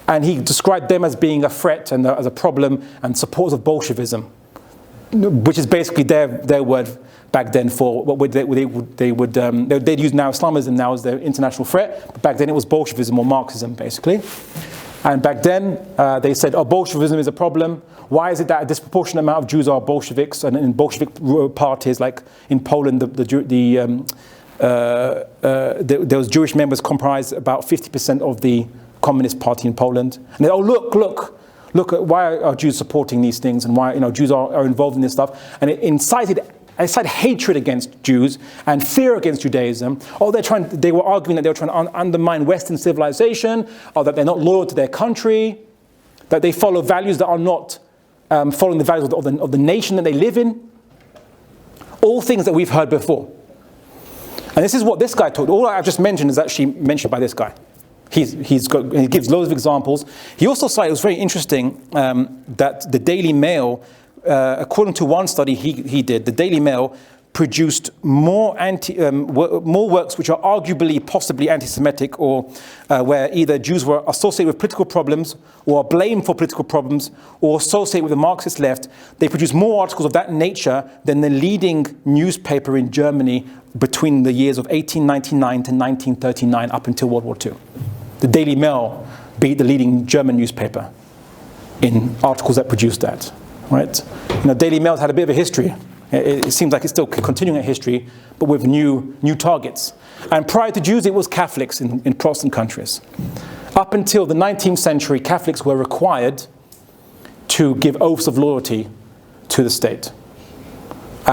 And he described them as being a threat and as a problem and supporters of Bolshevism, which is basically their word back then for what they'd use now Islamism now as their international threat. But back then it was Bolshevism or Marxism, basically. And back then, they said, Bolshevism is a problem. Why is it that a disproportionate amount of Jews are Bolsheviks? And in Bolshevik parties, like in Poland, those Jewish members comprised about 50% of the Communist Party in Poland. And they, look, why are Jews supporting these things? And why Jews are involved in this stuff? And it incited hatred against Jews and fear against Judaism. They were arguing that they were trying to undermine Western civilization, or that they're not loyal to their country, that they follow values that are not following the values of the nation that they live in. All things that we've heard before. And this is what this guy taught. All I've just mentioned is actually mentioned by this guy. He gives loads of examples. He also cited, it was very interesting, that the Daily Mail according to one study he did, the Daily Mail produced more works which are arguably possibly anti-Semitic, or where either Jews were associated with political problems or are blamed for political problems or associated with the Marxist left. They produced more articles of that nature than the leading newspaper in Germany between the years of 1899 to 1939 up until World War II. The Daily Mail beat the leading German newspaper in articles that produced that, right? Daily Mail's had a bit of a history. It seems like it's still continuing a history, but with new targets. And prior to Jews, it was Catholics in Protestant countries. Up until the 19th century, Catholics were required to give oaths of loyalty to the state.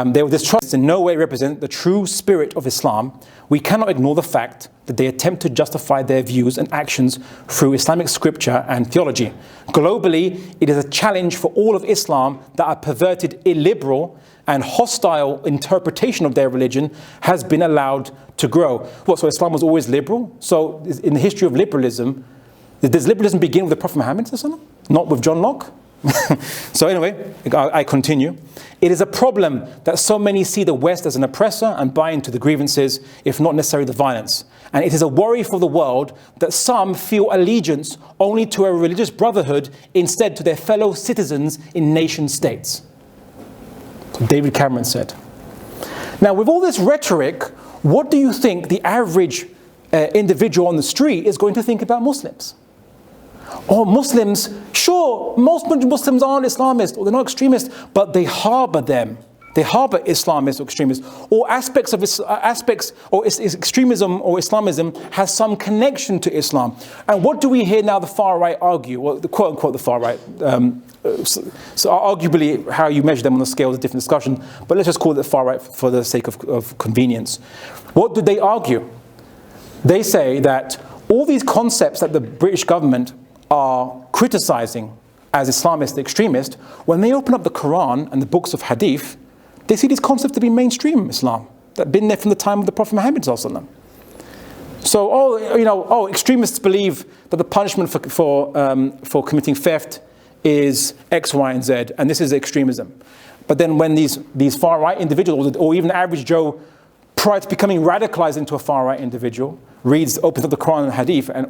They were distrusted, in no way represent the true spirit of Islam. We cannot ignore the fact that they attempt to justify their views and actions through Islamic scripture and theology. Globally, it is a challenge for all of Islam that a perverted, illiberal, and hostile interpretation of their religion has been allowed to grow. What, so Islam was always liberal? So in the history of liberalism, does liberalism begin with the Prophet Muhammad, not with John Locke? So anyway, I continue. It is a problem that so many see the West as an oppressor and buy into the grievances, if not necessarily the violence. And it is a worry for the world that some feel allegiance only to a religious brotherhood instead to their fellow citizens in nation states. So David Cameron said. Now, with all this rhetoric, what do you think the average individual on the street is going to think about Muslims? Or Muslims, sure, most Muslims aren't Islamist or they're not extremists, but they harbor them. They harbor Islamists or extremists, or aspects or extremism or Islamism has some connection to Islam. And what do we hear now the far right argue? Well, the quote unquote the far right. So arguably how you measure them on the scale is a different discussion, but let's just call it the far right for the sake of convenience. What do they argue? They say that all these concepts that the British government are criticizing as Islamist extremist, when they open up the Quran and the books of Hadith, they see these concepts to be mainstream Islam, that have been there from the time of the Prophet Muhammad. So, extremists believe that the punishment for committing theft is X, Y, and Z, and this is extremism. But then when these far-right individuals, or even average Joe, prior to becoming radicalized into a far-right individual, opens up the Quran and Hadith, and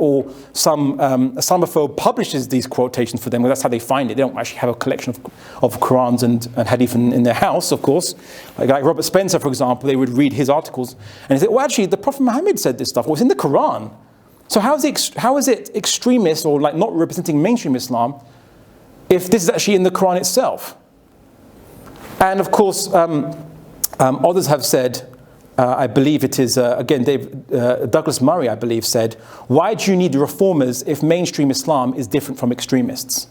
some Islamophobe publishes these quotations for them, because that's how they find it. They don't actually have a collection of Qurans and Hadith in their house, of course. Like Robert Spencer, for example, they would read his articles, and they say, well, actually, the Prophet Muhammad said this stuff. Well, it's in the Quran. So how is it extremist, or like not representing mainstream Islam, if this is actually in the Quran itself? And of course, others have said, I believe it is, again, Douglas Murray, I believe, said, why do you need reformers if mainstream Islam is different from extremists?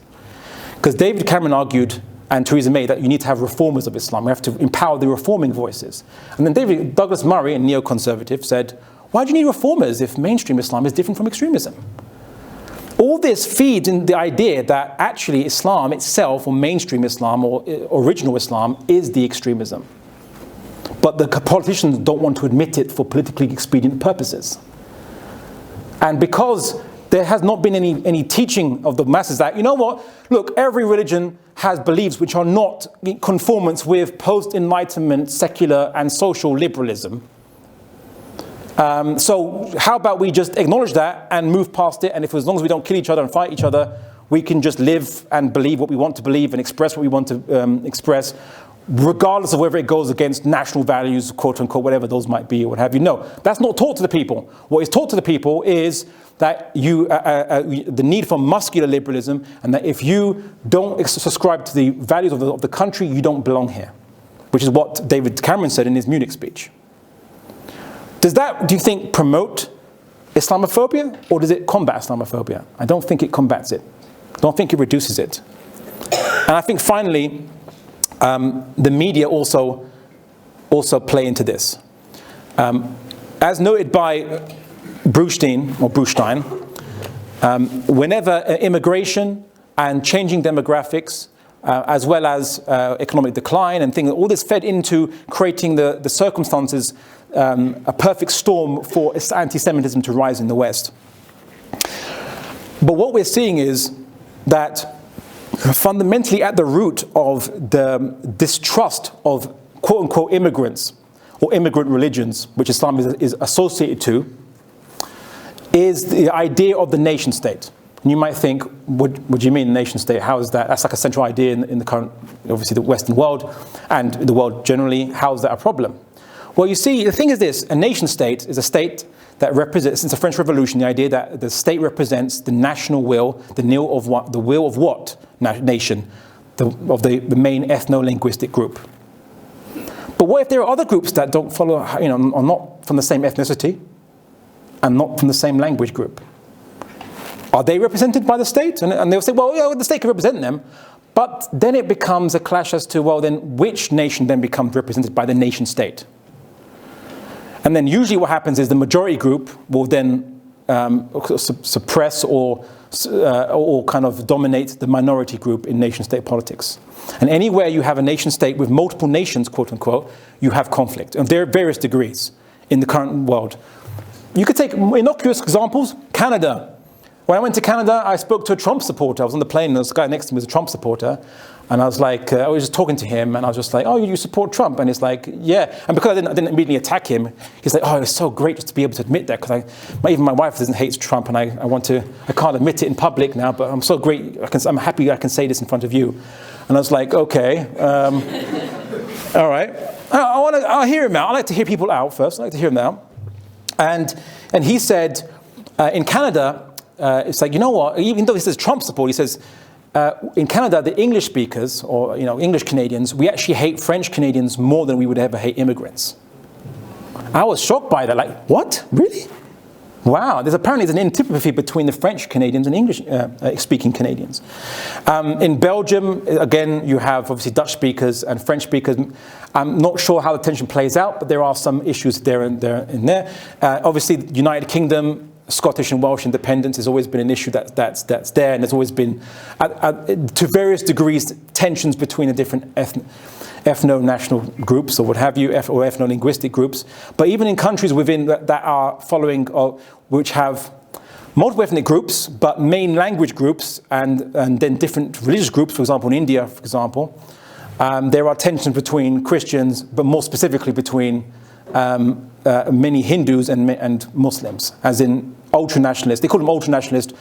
Because David Cameron argued, and Theresa May, that you need to have reformers of Islam. We have to empower the reforming voices. And then Douglas Murray, a neoconservative, said, why do you need reformers if mainstream Islam is different from extremism? All this feeds in the idea that actually Islam itself, or mainstream Islam, or original Islam, is the extremism. But the politicians don't want to admit it for politically expedient purposes. And because there has not been any teaching of the masses that, you know what, look, every religion has beliefs which are not in conformance with post-Enlightenment secular and social liberalism. So how about we just acknowledge that and move past it, and if as long as we don't kill each other and fight each other, we can just live and believe what we want to believe and express what we want to express, regardless of whether it goes against national values, quote unquote, whatever those might be, or what have you. No, that's not taught to the people. What is taught to the people is that the need for muscular liberalism, and that if you don't subscribe to the values of the country, you don't belong here, which is what David Cameron said in his Munich speech. Does that, do you think, promote Islamophobia, or does it combat Islamophobia? I don't think it combats it. I don't think it reduces it. And I think finally, the media also play into this. As noted by Brustein, whenever immigration and changing demographics, as well as economic decline and things, all this fed into creating the circumstances, a perfect storm for anti-Semitism to rise in the West. But what we're seeing is that fundamentally at the root of the distrust of quote-unquote immigrants or immigrant religions, which Islam is associated to, is the idea of the nation state. And you might think, what do you mean nation state? How is that? That's like a central idea in the current, obviously the Western world and the world generally. How is that a problem? Well, you see, the thing is this, a nation state is a state that represents, since the French Revolution, the idea that the state represents the national will, the will of what nation? Of the main ethno-linguistic group. But what if there are other groups that don't follow, are not from the same ethnicity and not from the same language group? Are they represented by the state? And they'll say, well, yeah, the state can represent them. But then it becomes a clash as to, well, then which nation then becomes represented by the nation state? And then usually what happens is the majority group will then suppress or kind of dominate the minority group in nation-state politics. And anywhere you have a nation-state with multiple nations, quote-unquote, you have conflict. And there are various degrees in the current world. You could take innocuous examples. Canada. When I went to Canada, I spoke to a Trump supporter. I was on the plane, and this guy next to me was a Trump supporter. And I was like, I was just talking to him, and I was just like, oh, you support Trump? And he's like, yeah. And because I didn't immediately attack him, he's like, oh, it was so great just to be able to admit that, because even my wife hates Trump, and I can't admit it in public now, but I'm so great, I'm happy I can say this in front of you. And I was like, okay, all right. I'll hear him out. I like to hear people out first. I like to hear him out. And he said, in Canada, it's like, you know what, even though he says Trump support, he says, in Canada, the English speakers, or English Canadians, we actually hate French Canadians more than we would ever hate immigrants. I was shocked by that. Like, what? Really? Wow. Apparently there's an antipathy between the French Canadians and English-speaking Canadians. In Belgium, again, you have obviously Dutch speakers and French speakers. I'm not sure how the tension plays out, but there are some issues there and there. Obviously, the United Kingdom, Scottish and Welsh independence has always been an issue that's there, and there's always been, to various degrees, tensions between the different ethno-national groups or what have you, or ethno-linguistic groups. But even in countries within that are following, which have multiple ethnic groups, but main language groups, and then different religious groups, for example, in India, for example, there are tensions between Christians, but more specifically between many Hindus and Muslims, as in ultra-nationalists. They call them ultra-nationalist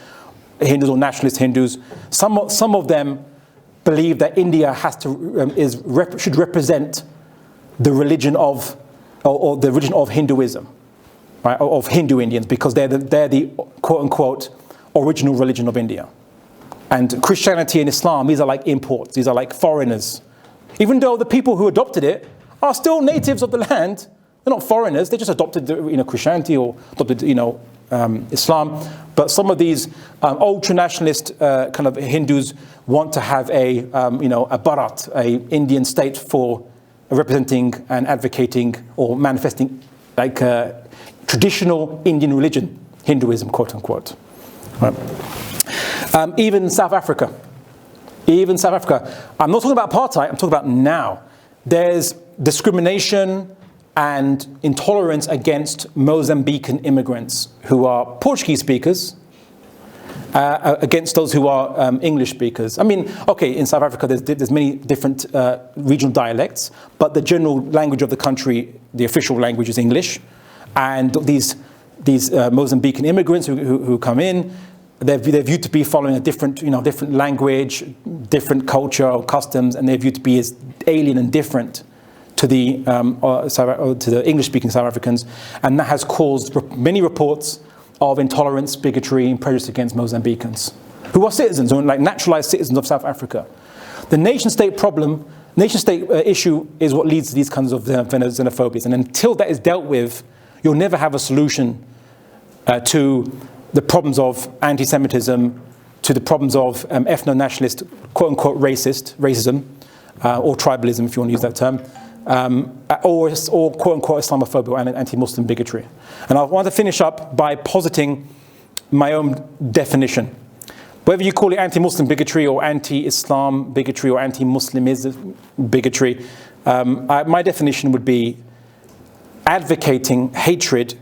Hindus or nationalist Hindus. Some of them believe that India should represent the religion of, or the religion of Hinduism, right? Of Hindu Indians, because they're the quote-unquote original religion of India. And Christianity and Islam, these are like imports. These are like foreigners. Even though the people who adopted it are still natives of the land, they're not foreigners. They just adopted, Christianity or adopted, Islam. But some of these ultra-nationalist kind of Hindus want to have a Bharat, a Indian state for representing and advocating or manifesting like traditional Indian religion, Hinduism, quote unquote. Right. Even South Africa. I'm not talking about apartheid. I'm talking about now. There's discrimination and intolerance against Mozambican immigrants who are Portuguese speakers against those who are English speakers. I mean, okay, in South Africa there's many different regional dialects, but the general language of the country, the official language, is English. And these Mozambican immigrants who come in, they're viewed to be following a different language, different culture or customs, and they're viewed to be as alien and different to the English-speaking South Africans, and that has caused many reports of intolerance, bigotry, and prejudice against Mozambicans, who are citizens, or like naturalized citizens of South Africa. The nation-state problem, nation-state issue, is what leads to these kinds of xenophobias, and until that is dealt with, you'll never have a solution to the problems of anti-Semitism, to the problems of ethno-nationalist, quote-unquote racism, or tribalism, if you want to use that term, or quote-unquote Islamophobia and anti-Muslim bigotry. And I want to finish up by positing my own definition. Whether you call it anti-Muslim bigotry or anti-Islam bigotry or anti-Muslimism bigotry, my definition would be advocating hatred.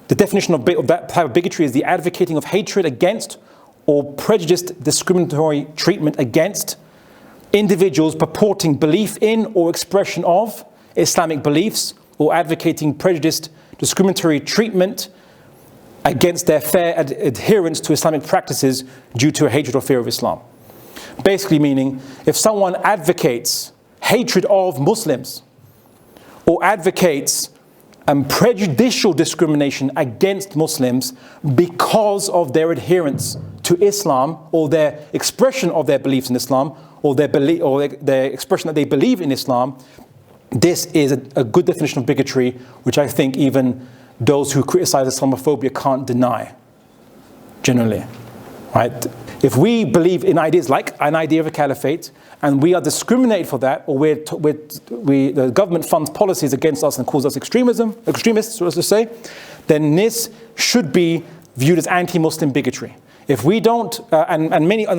The definition of that type of bigotry is the advocating of hatred against or prejudiced discriminatory treatment against individuals purporting belief in or expression of Islamic beliefs or advocating prejudiced, discriminatory treatment against their fair adherence to Islamic practices due to a hatred or fear of Islam. Basically meaning, if someone advocates hatred of Muslims or advocates prejudicial discrimination against Muslims because of their adherence to Islam or their expression of their beliefs in Islam or their expression that they believe in Islam, this is a good definition of bigotry, which I think even those who criticize Islamophobia can't deny, generally, right? If we believe in ideas like an idea of a caliphate, and we are discriminated for that, or the government funds policies against us and calls us extremists, so to say, then this should be viewed as anti-Muslim bigotry. If we don't, and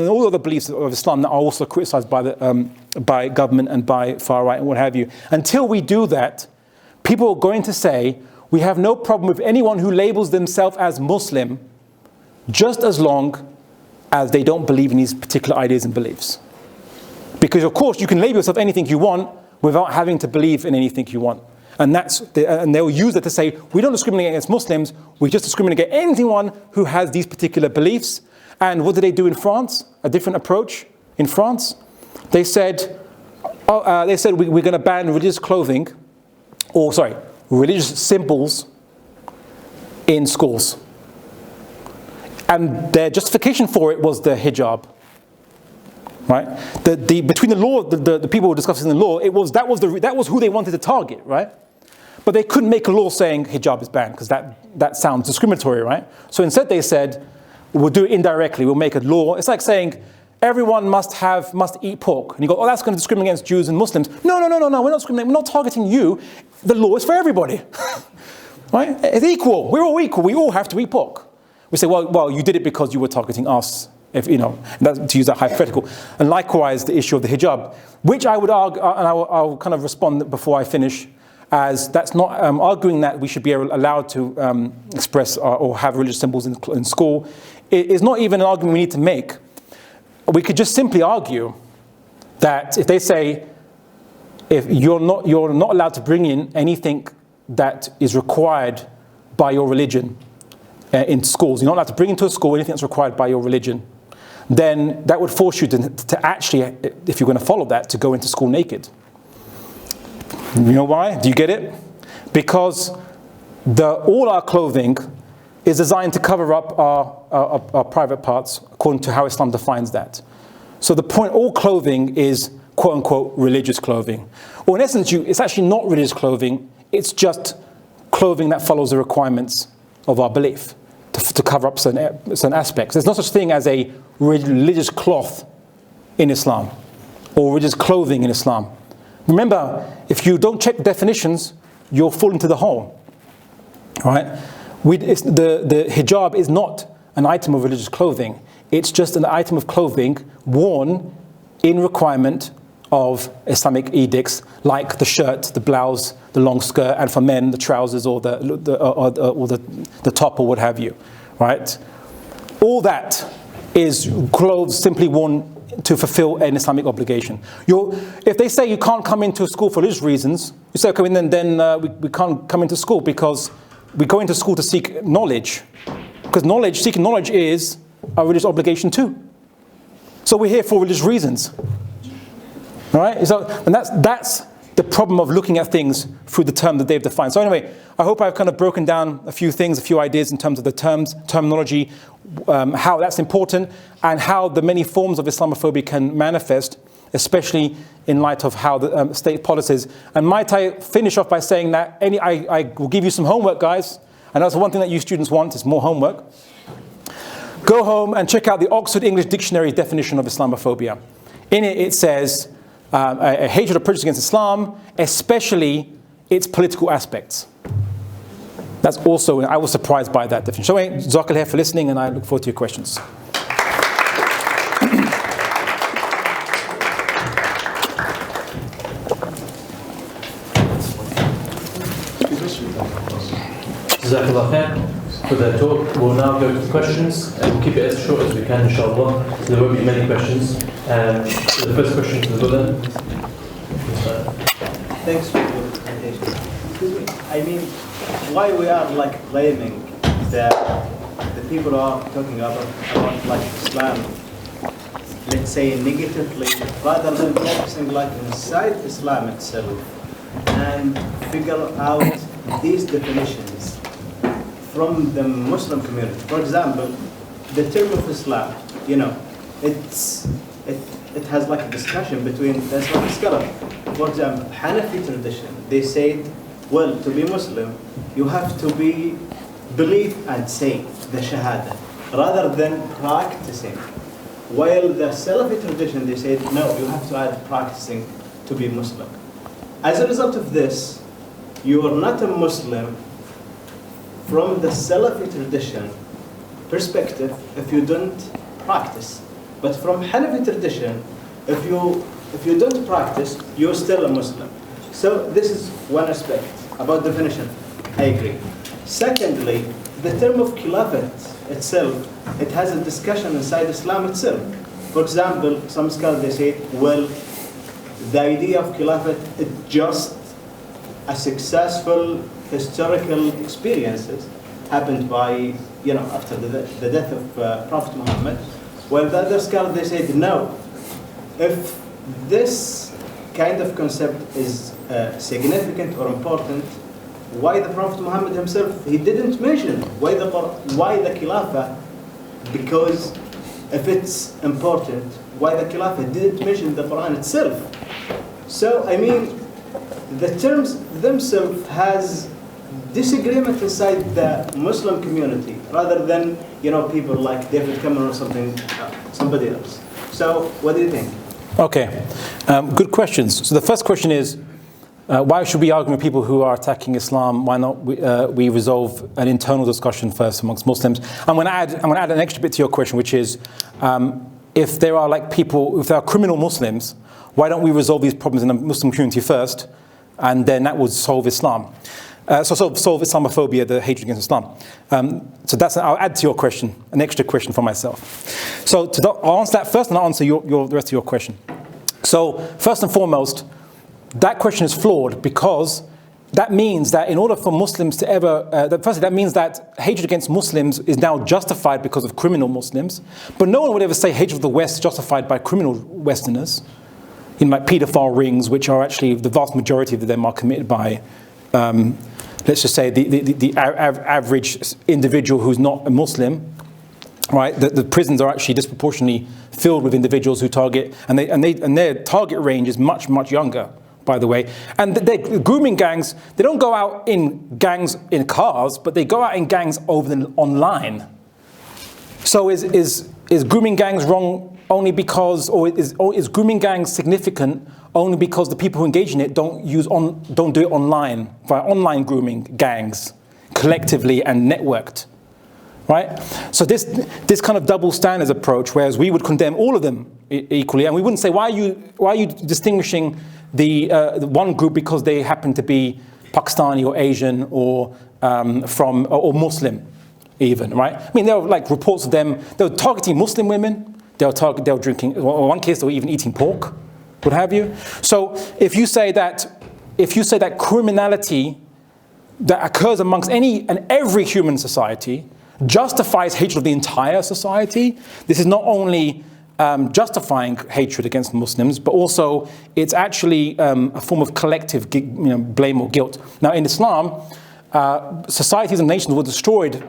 all other beliefs of Islam that are also criticized by government and by far right and what have you, until we do that, people are going to say, we have no problem with anyone who labels themselves as Muslim, just as long as they don't believe in these particular ideas and beliefs. Because of course you can label yourself anything you want without having to believe in anything you want. And they'll use it to say, we don't discriminate against Muslims, we just discriminate against anyone who has these particular beliefs. And what did they do in France? A different approach in France. They said, we're going to ban religious clothing, religious symbols in schools. And their justification for it was the hijab. Right? Between the law, the people who were discussing the law, that was who they wanted to target, right? But they couldn't make a law saying hijab is banned because that sounds discriminatory, right? So instead they said, we'll do it indirectly. We'll make a law. It's like saying everyone must eat pork, and you go, oh, that's going to discriminate against Jews and Muslims. No, we're not discriminating. We're not targeting you. The law is for everybody, right? It's equal. We're all equal. We all have to eat pork. We say, well, you did it because you were targeting us. If to use that hypothetical. And likewise, the issue of the hijab, which I would argue, and I'll kind of respond before I finish, as that's not arguing that we should be allowed to express or have religious symbols in school. It is not even an argument we need to make. We could just simply argue that if they say, if you're not allowed to bring in anything that is required by your religion in schools, you're not allowed to bring into a school anything that's required by your religion, then that would force you to actually, if you're going to follow that, to go into school naked. You know why? Do you get it? Because all our clothing is designed to cover up our private parts according to how Islam defines that. So the point, all clothing is quote unquote religious clothing. Or in essence, it's actually not religious clothing, it's just clothing that follows the requirements of our belief to cover up certain aspects. There's no such thing as a religious cloth in Islam or religious clothing in Islam. Remember, if you don't check the definitions, you'll fall into the hole. All right? The hijab is not an item of religious clothing. It's just an item of clothing worn in requirement of Islamic edicts, like the shirt, the blouse, the long skirt, and for men, the trousers or the top or what have you, right? All that is clothes simply worn to fulfill an Islamic obligation. If they say you can't come into school for religious reasons, you say, okay, then we can't come into school because we go into school to seek knowledge. Because seeking knowledge is a religious obligation too. So we're here for religious reasons. All right? And that's the problem of looking at things through the term that they've defined. So anyway, I hope I've kind of broken down a few things, a few ideas in terms of the terminology, how that's important, and how the many forms of Islamophobia can manifest, especially in light of how the state policies. And might I finish off by saying that I will give you some homework, guys. And that's one thing that you students want, is more homework. Go home and check out the Oxford English Dictionary definition of Islamophobia. In it, it says, a hatred or prejudice against Islam, especially its political aspects. That's also, I was surprised by that definition. So anyway, Jazakallah for listening, and I look forward to your questions. Jazakallah khair for that talk. We'll now go to the questions, and we'll keep it as short as we can, inshallah. There will be many questions. So the first question to the brother. Thanks for the presentation. Excuse me. I mean, why we are like blaming the people who are talking about like Islam, let's say negatively, rather than focusing like inside Islam itself and figure out these definitions from the Muslim community. For example, the term of Islam, you know, it has like a discussion between the Islamic scholars. For example, Hanafi tradition, they said, well, to be Muslim, you have to believe and say the Shahada, rather than practicing. While the Salafi tradition, they said, no, you have to add practicing to be Muslim. As a result of this, you are not a Muslim from the Salafi tradition perspective if you don't practice. But from Hanafi tradition, if you don't practice, you're still a Muslim. So this is one aspect about definition. I agree. Secondly, the term of Khilafat itself, it has a discussion inside Islam itself. For example, some scholars, they say, well, the idea of Khilafat is just a successful historical experiences happened by, you know, after the death of Prophet Muhammad. While the other scholars, they said, no, if this kind of concept is significant or important, why the Prophet Muhammad himself, he didn't mention why the Khilafah, because if it's important, why the Khilafah didn't mention the Quran itself. So, I mean, the terms themselves has disagreement inside the Muslim community, rather than, you know, people like David Cameron or somebody else. So, what do you think? Okay, good questions. So the first question is, why should we argue with people who are attacking Islam? Why not we resolve an internal discussion first amongst Muslims? I'm going to add an extra bit to your question, which is, if there are like people, if there are criminal Muslims, why don't we resolve these problems in the Muslim community first, and then that would solve Islam. So solve Islamophobia, the hatred against Islam. So I'll add to your question, an extra question for myself. So I'll answer that first, and I'll answer the rest of your question. So first and foremost, that question is flawed, because that means that in order for Muslims to ever, firstly, that means that hatred against Muslims is now justified because of criminal Muslims, but no one would ever say hatred of the West is justified by criminal Westerners, in like paedophile rings, which are actually, the vast majority of them are committed by, let's just say, the average individual who's not a Muslim, right? The prisons are actually disproportionately filled with individuals who target, and their target range is much, much younger, by the way. And the grooming gangs, they don't go out in gangs in cars, but they go out in gangs online. So is grooming gangs wrong only because, or is grooming gangs significant only because the people who engage in it don't do it online, via online grooming gangs, collectively and networked, right? So this kind of double standards approach, whereas we would condemn all of them equally, and we wouldn't say, why are you distinguishing the one group because they happen to be Pakistani or Asian or or Muslim, even, right? I mean, there were like reports of them, they were targeting Muslim women, they were drinking, in one case they were even eating pork, what have you. So if you say that criminality that occurs amongst any and every human society justifies hatred of the entire society, this is not only justifying hatred against Muslims, but also it's actually a form of collective, blame or guilt. Now, in Islam, societies and nations were destroyed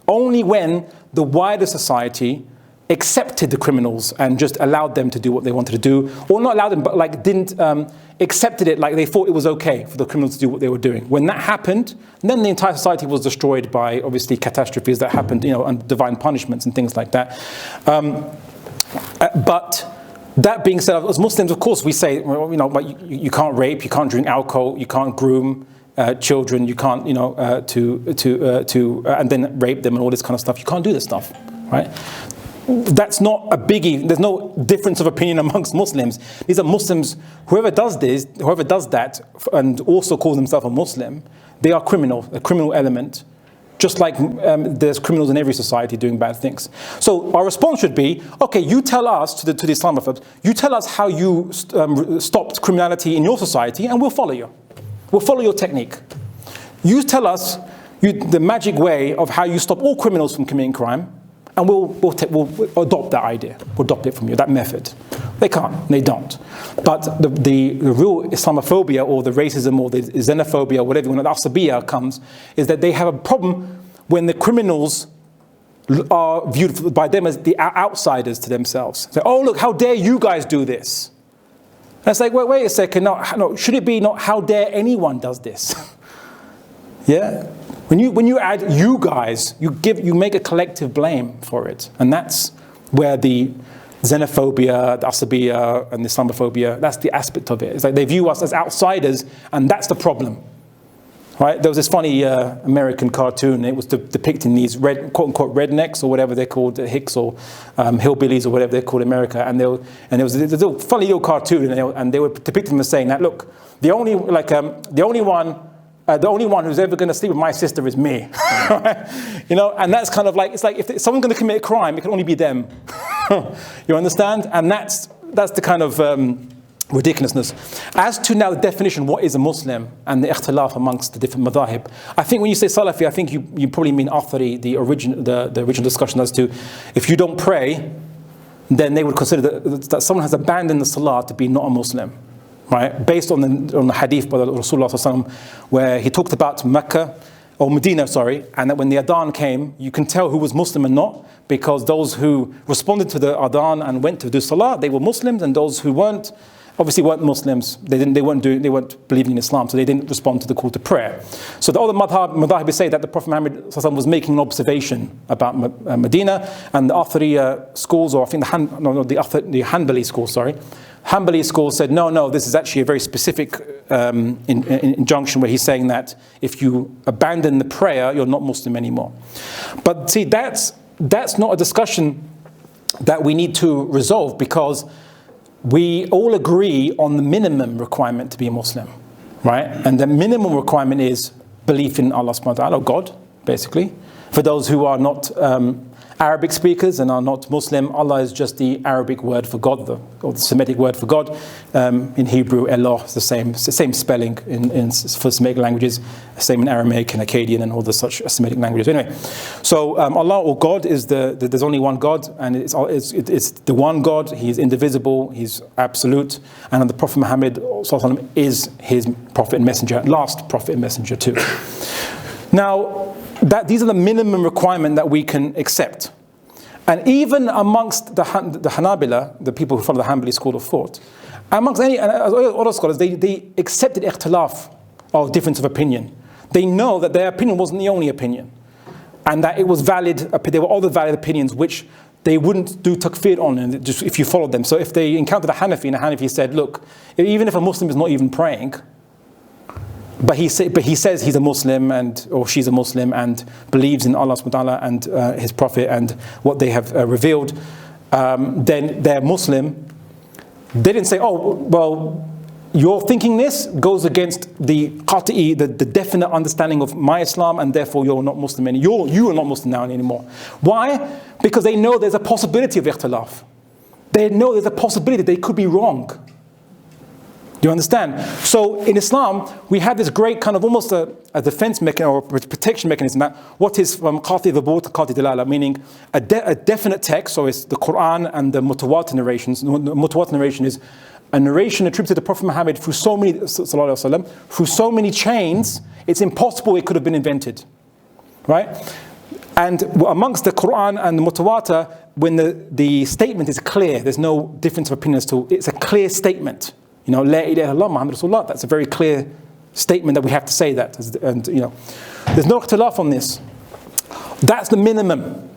only when the wider society accepted the criminals and just allowed them to do what they wanted to do, or not allowed them, but like didn't accepted it, like they thought it was okay for the criminals to do what they were doing. When that happened, then the entire society was destroyed by obviously catastrophes that happened, and divine punishments and things like that. But that being said, as Muslims, of course, we say, you can't rape, you can't drink alcohol, you can't groom children, you can't, and then rape them and all this kind of stuff. You can't do this stuff, right? That's not a biggie. There's no difference of opinion amongst Muslims. These are Muslims. Whoever does that, and also calls himself a Muslim, they are criminal, a criminal element, just like there's criminals in every society doing bad things. So our response should be, okay, you tell us, to the Islamophobes, you tell us how you stopped criminality in your society, and we'll follow you. We'll follow your technique. You tell us the magic way of how you stop all criminals from committing crime, and we'll adopt that idea. We'll adopt it from you, that method. They can't, they don't. But the real Islamophobia or the racism or the xenophobia or whatever, when the Asabiya comes, is that they have a problem when the criminals are viewed by them as the outsiders to themselves. Say, oh look, how dare you guys do this? And it's like, wait a second, no, should it be not how dare anyone does this? Yeah? When you add you guys, you make a collective blame for it. And that's where the xenophobia, the Asabiya, and the Islamophobia, that's the aspect of it. It's like they view us as outsiders, and that's the problem. Right? There was this funny American cartoon. It was depicting these quote-unquote rednecks, or whatever they're called, Hicks or hillbillies, or whatever they're called in America. And it was a little, funny little cartoon, and they were depicting them as saying that, look, the only one who's ever going to sleep with my sister is me. You know, and that's kind of like, it's like if someone's going to commit a crime, it can only be them. You understand? And that's the kind of ridiculousness. As to now the definition, what is a Muslim, and the ikhtilaf amongst the different madhahib, I think when you say Salafi, I think you probably mean Athari, the original discussion as to if you don't pray, then they would consider that someone has abandoned the Salah to be not a Muslim. Right? Based on the hadith by the Rasulullah where he talked about Mecca, or Medina, sorry, and that when the Adhan came, you can tell who was Muslim and not, because those who responded to the Adhan and went to do Salah, they were Muslims, and those who weren't, obviously weren't Muslims, they weren't believing in Islam, so they didn't respond to the call to prayer. So the other madhahib say that the Prophet Muhammad was making an observation about Medina, and the Athari schools, or I think the Hanbali school, sorry, Hanbali school said, no, this is actually a very specific injunction where he's saying that if you abandon the prayer, you're not Muslim anymore. But see, that's not a discussion that we need to resolve, because we all agree on the minimum requirement to be a Muslim, right? And the minimum requirement is belief in Allah subhanahu wa ta'ala, God, basically. For those who are not Arabic speakers and are not Muslim, Allah is just the Arabic word for God, or the Semitic word for God. In Hebrew, Allah is the same spelling for Semitic languages, same in Aramaic and Akkadian and all the such Semitic languages. Anyway, so Allah or God is there's only one God, and it's the one God. He is indivisible, He's absolute, and the Prophet Muhammad is His prophet and messenger, last prophet and messenger too. Now, these are the minimum requirement that we can accept. And even amongst the Hanabila, the people who follow the Hanbali school of thought, amongst other scholars, they accepted ikhtilaf, or difference of opinion. They know that their opinion wasn't the only opinion, and that it was valid. There were other valid opinions which they wouldn't do takfir on, and just if you followed them. So if they encountered a Hanafi, and a Hanafi said, look, even if a Muslim is not even praying, but he says he's a Muslim or she's a Muslim and believes in Allah subhanahu wa ta'ala and His Prophet and what they have revealed, then they're Muslim. They didn't say, oh, well, you're thinking this goes against the qati'i, the definite understanding of my Islam, and therefore you're not Muslim anymore. You are not Muslim now anymore. Why? Because they know there's a possibility of ikhtilaf. They know there's a possibility that they could be wrong. Do you understand? So in Islam, we have this great kind of almost a defense mechanism or protection mechanism. That what is from qati dhabut to qati dilala, meaning a definite text, so it's the Quran and the mutawatir narrations. The mutawatir narration is a narration attributed to Prophet Muhammad through so many chains, it's impossible it could have been invented. Right? And amongst the Quran and the mutawatir, when the statement is clear, there's no difference of opinion as to, it's a clear statement. You know, La ilaha illallah Muhammad Rasulullah, that's a very clear statement that we have to say that. And, you know, there's no ikhtilaf on this. That's the minimum.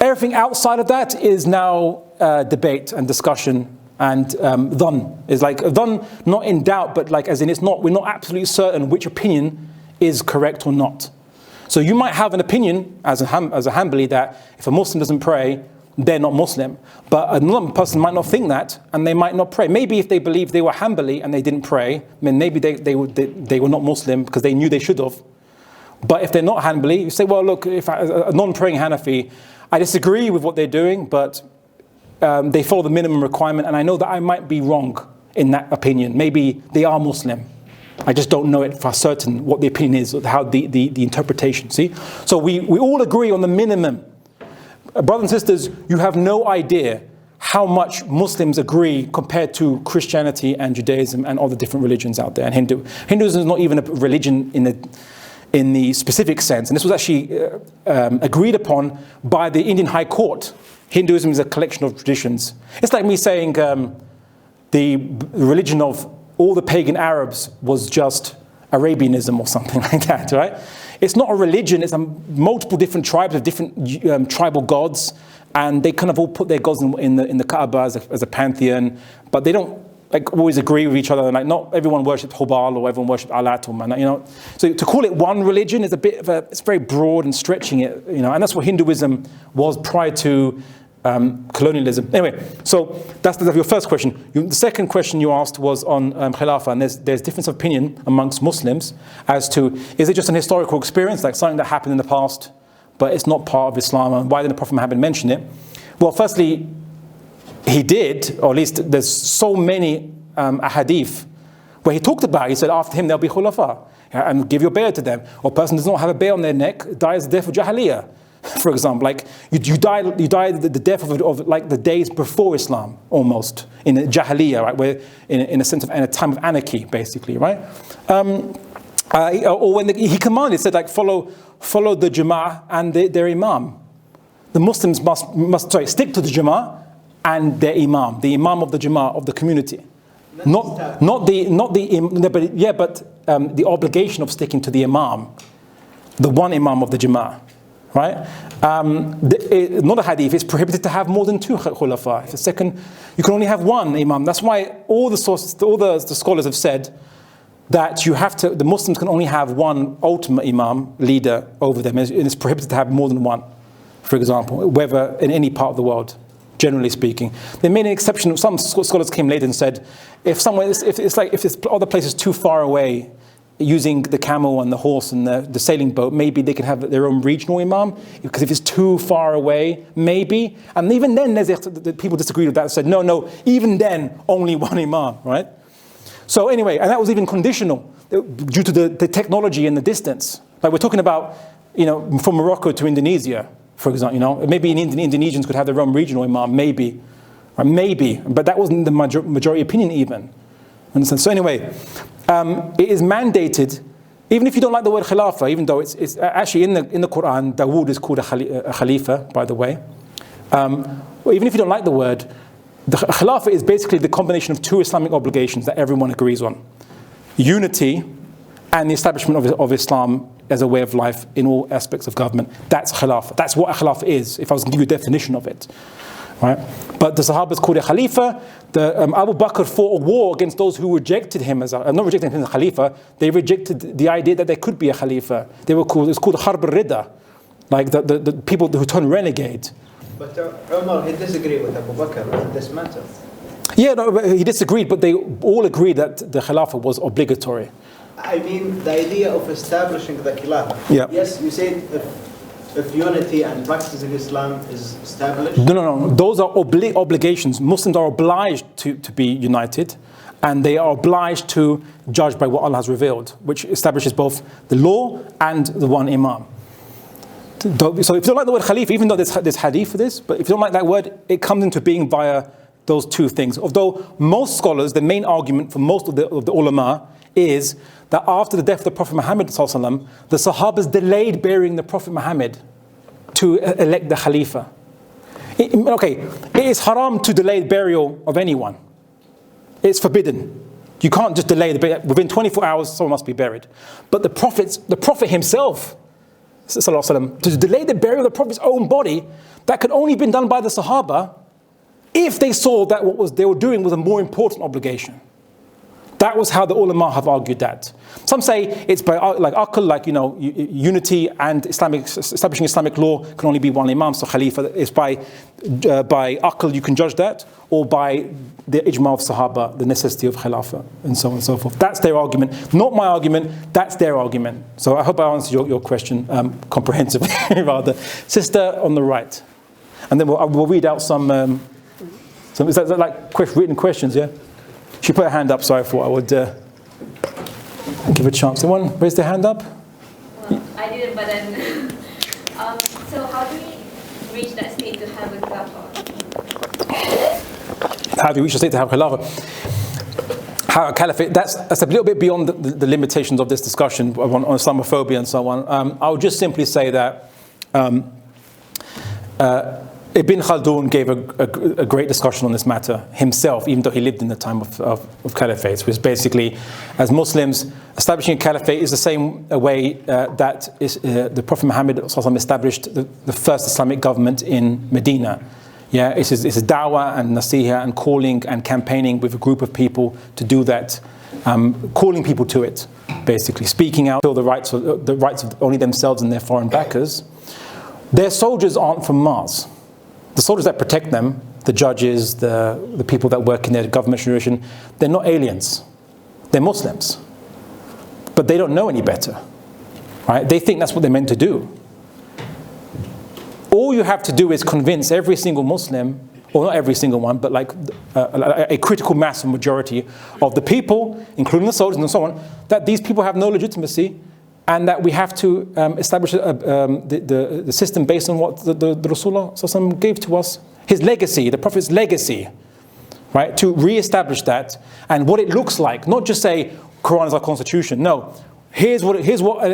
Everything outside of that is now debate and discussion and dhann. It's like dhann, not in doubt, but like as in we're not absolutely certain which opinion is correct or not. So you might have an opinion as a Hanbali that if a Muslim doesn't pray, they're not Muslim. But another person might not think that, and they might not pray. Maybe if they believed they were Hanbali and they didn't pray, then maybe they were not Muslim because they knew they should have. But if they're not Hanbali, you say, well, look, if a non-praying Hanafi, I disagree with what they're doing, but they follow the minimum requirement, and I know that I might be wrong in that opinion. Maybe they are Muslim. I just don't know it for certain what the opinion is, how the interpretation, see? So we all agree on the minimum. Brothers and sisters, you have no idea how much Muslims agree compared to Christianity and Judaism and all the different religions out there, and Hinduism is not even a religion in the specific sense, and this was actually agreed upon by the Indian High Court. Hinduism is a collection of traditions. It's like me saying the religion of all the pagan Arabs was just Arabianism or something like that, right? It's not a religion, it's multiple different tribes of different tribal gods, and they kind of all put their gods in the Kaaba as a pantheon, but they don't like always agree with each other. Like not everyone worships Hubal or everyone worships Alat, or, you know. So to call it one religion is a bit of it's very broad and stretching it, you know. And that's what Hinduism was prior to colonialism. Anyway, so that's your first question. The second question you asked was on Khilafah, and there's difference of opinion amongst Muslims as to is it just an historical experience, like something that happened in the past, but it's not part of Islam, and why didn't the Prophet Muhammad mention it? Well, firstly, he did, or at least there's so many ahadith where he talked about it. He said after him there'll be khulafa, and give your bay'ah to them. Or a person does not have a bay'ah on their neck, dies the death of jahiliyyah, for example. Like you die the death of like the days before Islam, almost, in jahiliyyah, right? Where in a sense of in a time of anarchy, basically, right? Or when he commanded, said like follow the Jama'ah and their Imam. The Muslims must stick to the Jama'ah and their Imam, the Imam of the Jama'ah of the community. But the obligation of sticking to the Imam, the one Imam of the Jama'ah, right? Not a hadith, it's prohibited to have more than two khulafa. The second, you can only have one Imam. That's why all the scholars have said that the Muslims can only have one ultimate Imam, leader over them, and it's prohibited to have more than one, for example, whether in any part of the world, generally speaking. They made an exception. Some scholars came later and said, if this other place is too far away, using the camel and the horse and the sailing boat, maybe they can have their own regional Imam, because if it's too far away, maybe. And even then, the people disagreed with that and said, no, even then, only one Imam, right? So anyway, and that was even conditional due to the technology and the distance. Like we're talking about, from Morocco to Indonesia, for example, maybe Indonesians could have their own regional Imam, maybe, but that wasn't the majority opinion even. Understand? So anyway, it is mandated, even if you don't like the word Khilafah, even though it's actually in the Quran, Dawood is called a Khalifa, by the way. Even if you don't like the word, the Khilafah is basically the combination of two Islamic obligations that everyone agrees on. Unity and the establishment of Islam as a way of life in all aspects of government. That's Khilafah. That's what a Khilafah is, if I was to give you a definition of it. Right? But the Sahabas called it Khalifa. Abu Bakr fought a war against those who rejected him not rejected him as a Khalifa, they rejected the idea that there could be a Khalifa. It's called Harb al-Ridda, like the people who turn renegade. But Umar, he disagreed with Abu Bakr on this matter. Yeah, no, he disagreed, but they all agreed that the Khilafah was obligatory. I mean, the idea of establishing the Khilafah. Yeah. Yes, you said if unity and practicing Islam is established. No. Those are obligations. Muslims are obliged to be united, and they are obliged to judge by what Allah has revealed, which establishes both the law and the one Imam. So if you don't like the word Khalifa, even though there's hadith for this, but if you don't like that word, it comes into being via those two things. Although most scholars, the main argument for most of the ulama is that after the death of the Prophet Muhammad, the Sahabas delayed burying the Prophet Muhammad to elect the Khalifa. It is haram to delay the burial of anyone. It's forbidden. You can't just delay the burial. Within 24 hours, someone must be buried. But the Prophet himself, to delay the burial of the Prophet's own body, that could only have been done by the Sahaba if they saw that what they were doing was a more important obligation. That was how the ulama have argued that. Some say it's by like aql, like unity and establishing Islamic law can only be one imam, so khalifa is by aql you can judge that, or by the ijma of sahaba, the necessity of khilafah, and so on and so forth. That's their argument, not my argument. That's their argument. So I hope I answered your question comprehensively, rather. Sister on the right, and then we'll read out some is that like written questions? Yeah. She put her hand up, so I thought I would give a chance. Someone raise their hand up? I didn't, but then... so how do we reach that state to have a khilafah? How do we reach the state to have khilafah? How a caliphate, that's a little bit beyond the limitations of this discussion on Islamophobia and so on. I would just simply say that Ibn Khaldun gave a great discussion on this matter himself, even though he lived in the time of caliphates, which basically, as Muslims, establishing a caliphate is the same way that the Prophet Muhammad established the first Islamic government in Medina. Yeah, it's a da'wah and nasiha and calling and campaigning with a group of people to do that, calling people to it, basically, speaking out for the rights of only themselves and their foreign backers. Their soldiers aren't from Mars. The soldiers that protect them, the judges, the people that work in their government jurisdiction, they're not aliens. They're Muslims. But they don't know any better. Right? They think that's what they're meant to do. All you have to do is convince every single Muslim, or not every single one, but like a critical mass and majority of the people, including the soldiers and so on, that these people have no legitimacy, and that we have to establish the system based on what the Rasulullah gave to us. His legacy, the Prophet's legacy, right? To re-establish that and what it looks like. Not just say, Quran is our constitution. No, here's what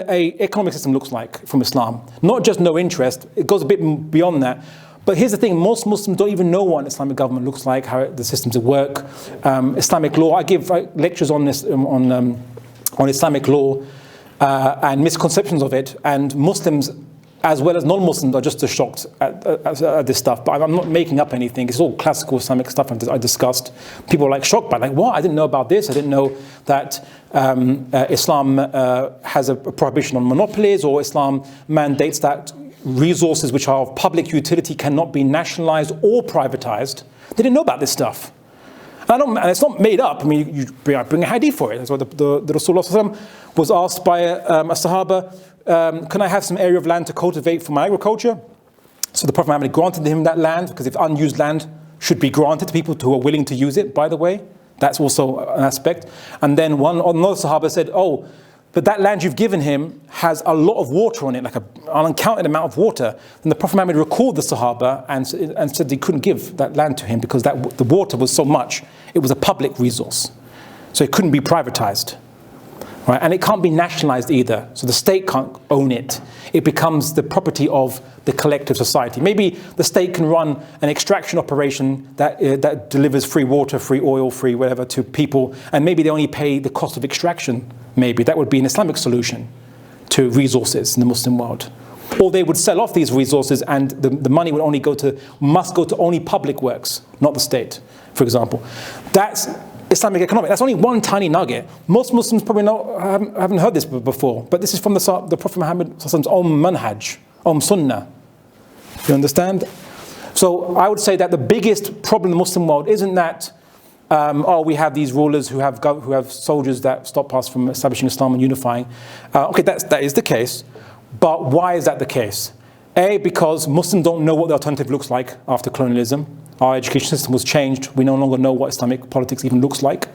a economic system looks like from Islam. Not just no interest, it goes a bit beyond that. But here's the thing, most Muslims don't even know what an Islamic government looks like, how the systems work. Islamic law, I give lectures on this, on Islamic law, and misconceptions of it, and Muslims as well as non-Muslims are just as shocked at this stuff. But I'm not making up anything. It's all classical Islamic stuff I discussed. People are like shocked by it. Like, what? I didn't know about this. I didn't know that Islam has a prohibition on monopolies, or Islam mandates that resources which are of public utility cannot be nationalized or privatized. They didn't know about this stuff. And it's not made up. I mean, you bring a hadith for it. That's what the Rasulullah was asked by a Sahaba, can I have some area of land to cultivate for my agriculture? So the Prophet Muhammad granted him that land, because if unused land should be granted to people who are willing to use it, by the way. That's also an aspect. And then another Sahaba said, oh, but that land you've given him has a lot of water on it, like an uncounted amount of water. And the Prophet Muhammad recalled the Sahaba and said he couldn't give that land to him because the water was so much. It was a public resource. So it couldn't be privatized. Right? And it can't be nationalized either. So the state can't own it. It becomes the property of the collective society. Maybe the state can run an extraction operation that delivers free water, free oil, free whatever to people, and maybe they only pay the cost of extraction. Maybe that would be an Islamic solution to resources in the Muslim world. Or they would sell off these resources, and the money would must go to only public works, not the state, for example. That's Islamic economics. That's only one tiny nugget. Most Muslims probably haven't heard this before, but this is from the Prophet Muhammad's own manhaj, own sunnah. You understand? So I would say that the biggest problem in the Muslim world isn't that we have these rulers who have soldiers that stop us from establishing Islam and unifying. Okay, that is the case, but why is that the case? A, because Muslims don't know what the alternative looks like after colonialism. Our education system was changed. We no longer know what Islamic politics even looks like.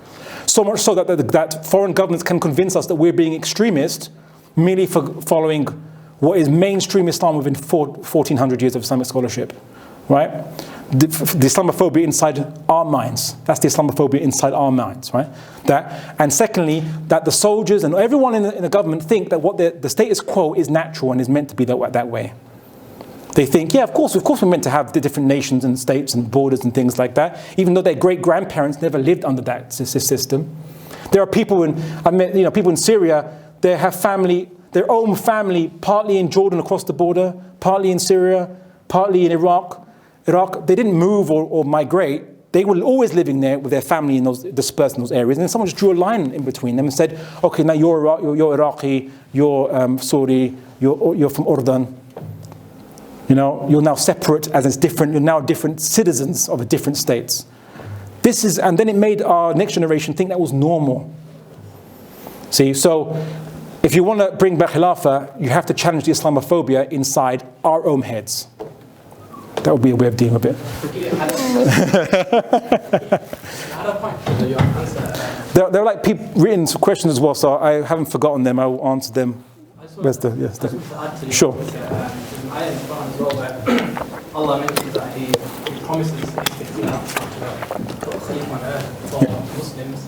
So much so that foreign governments can convince us that we're being extremist merely for following what is mainstream Islam within 1400 years of Islamic scholarship, right? The Islamophobia inside our minds. That's the Islamophobia inside our minds, right? And secondly, that the soldiers and everyone in the government think that what the status quo is natural and is meant to be that way. They think, yeah, of course we're meant to have the different nations and states and borders and things like that, even though their great-grandparents never lived under that system. There are people people in Syria, they have their own family, partly in Jordan across the border, partly in Syria, partly in Iraq. They didn't move or migrate. they were always living there with their family in those dispersed in those areas, and then someone just drew a line in between them and said, okay, now you're Iraqi, you're Saudi, you're from Urdan. You know, you're now separate as it's different. You're now different citizens of different states. This is, and then it made our next generation think that was normal. See, so if you want to bring back Khilafah, you have to challenge the Islamophobia inside our own heads. That would be a way of dealing with it. There are like written questions as well, so I haven't forgotten them. I will answer them. Where's the, yes, the, sure. Ayah in the Quran as well, where Allah mentions that He promises His Khalifa on earth for Muslims,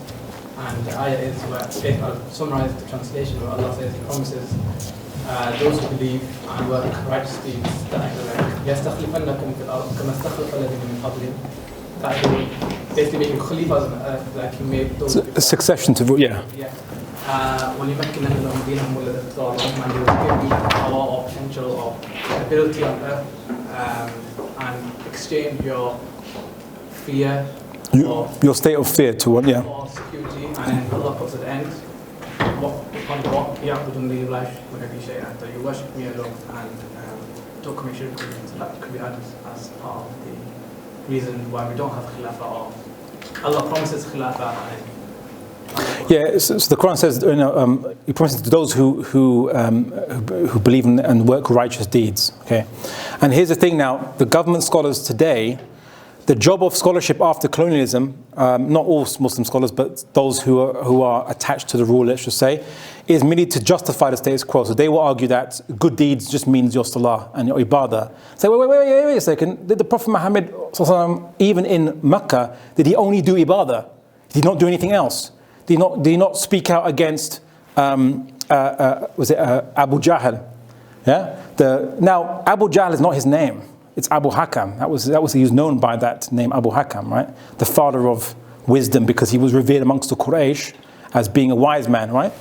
and the ayah is where I'll summarize the translation where Allah says He promises those who believe and work righteous deeds that يَسْتَخْلِفَنَّكُمْ فِي الْأَرْضِ كَمَا اسْتَخْلَفَ الَّذِينَ مِنْ قَبْلِهِمْ, that He will basically make you Khalifas on earth like He made those. A succession to, yeah. وَلِمَكِّنَنَّ لَهُمْ دِينَهُمُ الَّذِي ارْتَضَىٰ لَهُمْ, and He will give you power or potential or ability on earth, and exchange your fear your state of fear to one, yeah. for security, and then Allah puts at the end what يَعْبُدُونَ لِي لَا يُشْرِكُونَ بِي شَيْئًا, that you worship me alone and don't commit shirk with me. So that could be added as part of the reason why we don't have Khilafah, or Allah promises Khilafah. Yeah, so the Quran says, you know, He promises to those who believe in and work righteous deeds. Okay, and here's the thing now: the government scholars today, the job of scholarship after colonialism, not all Muslim scholars, but those who are attached to the rule, let's just say, is merely to justify the status quo. So they will argue that good deeds just means your salah and your ibadah. Say, wait a second. Did the Prophet Muhammad, even in Mecca, did he only do ibadah? Did he not do anything else? Did he not speak out against Abu Jahl? Yeah. Now Abu Jahl is not his name. It's Abu Hakam. He was known by that name, Abu Hakam, right? The father of wisdom, because he was revered amongst the Quraysh as being a wise man, right?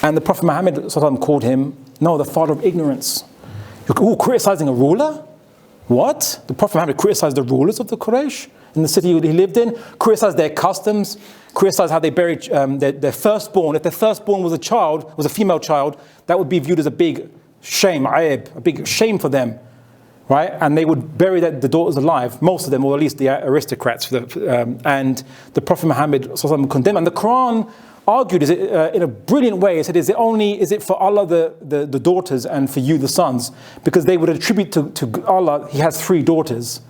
And the Prophet Muhammad called him, no, the father of ignorance. You're criticizing a ruler? What? The Prophet Muhammad criticized the rulers of the Quraysh in the city he lived in, criticized their customs, criticized how they buried their firstborn. If their firstborn was a female child, that would be viewed as a big shame, ayib, a big shame for them, right? And they would bury the daughters alive, most of them, or at least the aristocrats. And the Prophet Muhammad condemned. And the Quran argued in a brilliant way. It said, is it for Allah the daughters and for you the sons? Because they would attribute to Allah, He has 3 daughters,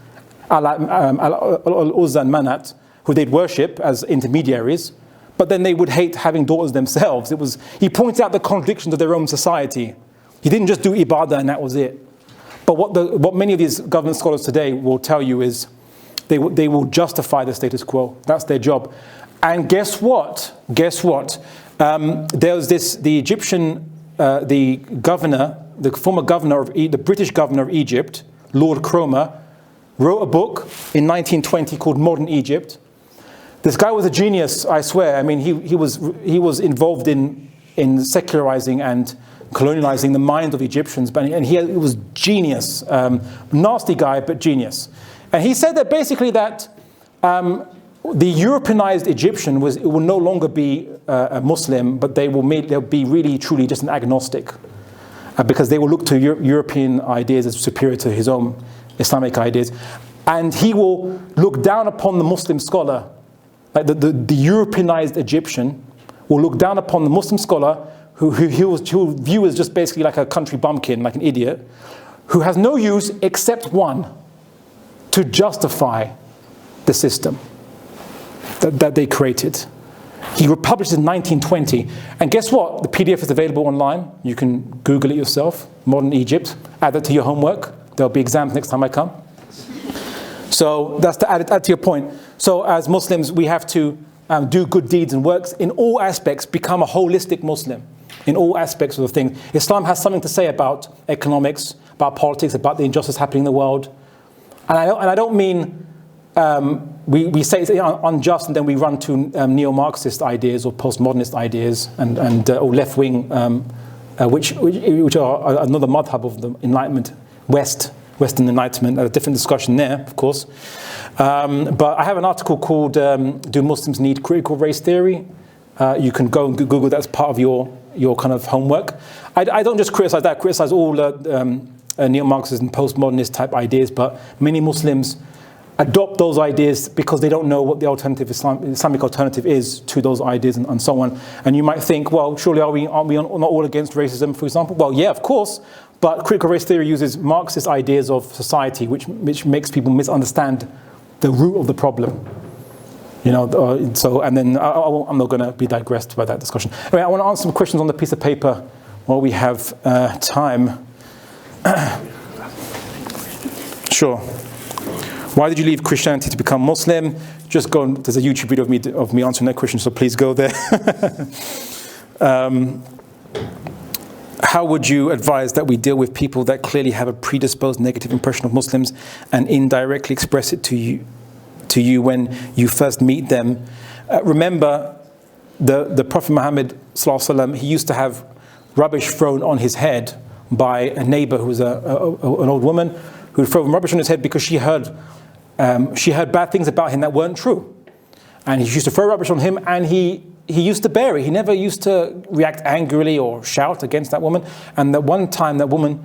Al-Uzza and Manat, who they'd worship as intermediaries, but then they would hate having daughters themselves. He pointed out the contradictions of their own society. He didn't just do ibadah and that was it. But what many of these government scholars today will tell you is they will justify the status quo. That's their job. And guess what? There was the Egyptian, the former governor of the British governor of Egypt, Lord Cromer, wrote a book in 1920 called Modern Egypt. This guy was a genius, I swear. I mean, he was involved in secularizing and colonializing the mind of Egyptians, and he was genius, nasty guy, but genius. And he said that basically that the Europeanized Egyptian will no longer be a Muslim, but they'll be really truly just an agnostic, because they will look to European ideas as superior to his own Islamic ideas, and he will look down upon the Muslim scholar, like the Europeanized Egyptian will look down upon the Muslim scholar who he'll view as just basically like a country bumpkin, like an idiot, who has no use except one, to justify the system that they created. He published it in 1920, and guess what? The PDF is available online. You can Google it yourself, Modern Egypt, add that to your homework. There'll be exams next time I come. So that's to add to your point. So as Muslims, we have to do good deeds and works in all aspects, become a holistic Muslim in all aspects of the thing. Islam has something to say about economics, about politics, about the injustice happening in the world. And I don't mean we say it's unjust and then we run to neo-Marxist ideas or postmodernist ideas or left-wing, which are another madhab of the Enlightenment West, Western Enlightenment, a different discussion there, of course. But I have an article called Do Muslims Need Critical Race Theory? You can go and Google that as part of your kind of homework. I don't just criticize that, I criticize all neo-Marxist and postmodernist type ideas, but many Muslims adopt those ideas because they don't know what the alternative Islamic alternative is to those ideas and so on. And you might think, well, surely aren't we not all against racism, for example? Well, yeah, of course. But critical race theory uses Marxist ideas of society, which makes people misunderstand the root of the problem. You know, so, and then I'm not going to be digressed by that discussion. Anyway, I want to answer some questions on the piece of paper while we have time. Sure. Why did you leave Christianity to become Muslim? Just go, there's a YouTube video of me answering that question, so please go there. How would you advise that we deal with people that clearly have a predisposed negative impression of Muslims and indirectly express it to you when you first meet them? Remember, the Prophet Muhammad ﷺ, he used to have rubbish thrown on his head by a neighbor who was an old woman who would throw rubbish on his head because she heard bad things about him that weren't true. And he used to throw rubbish on him, and he used to bear it. He never used to react angrily or shout against that woman. And that one time, that woman,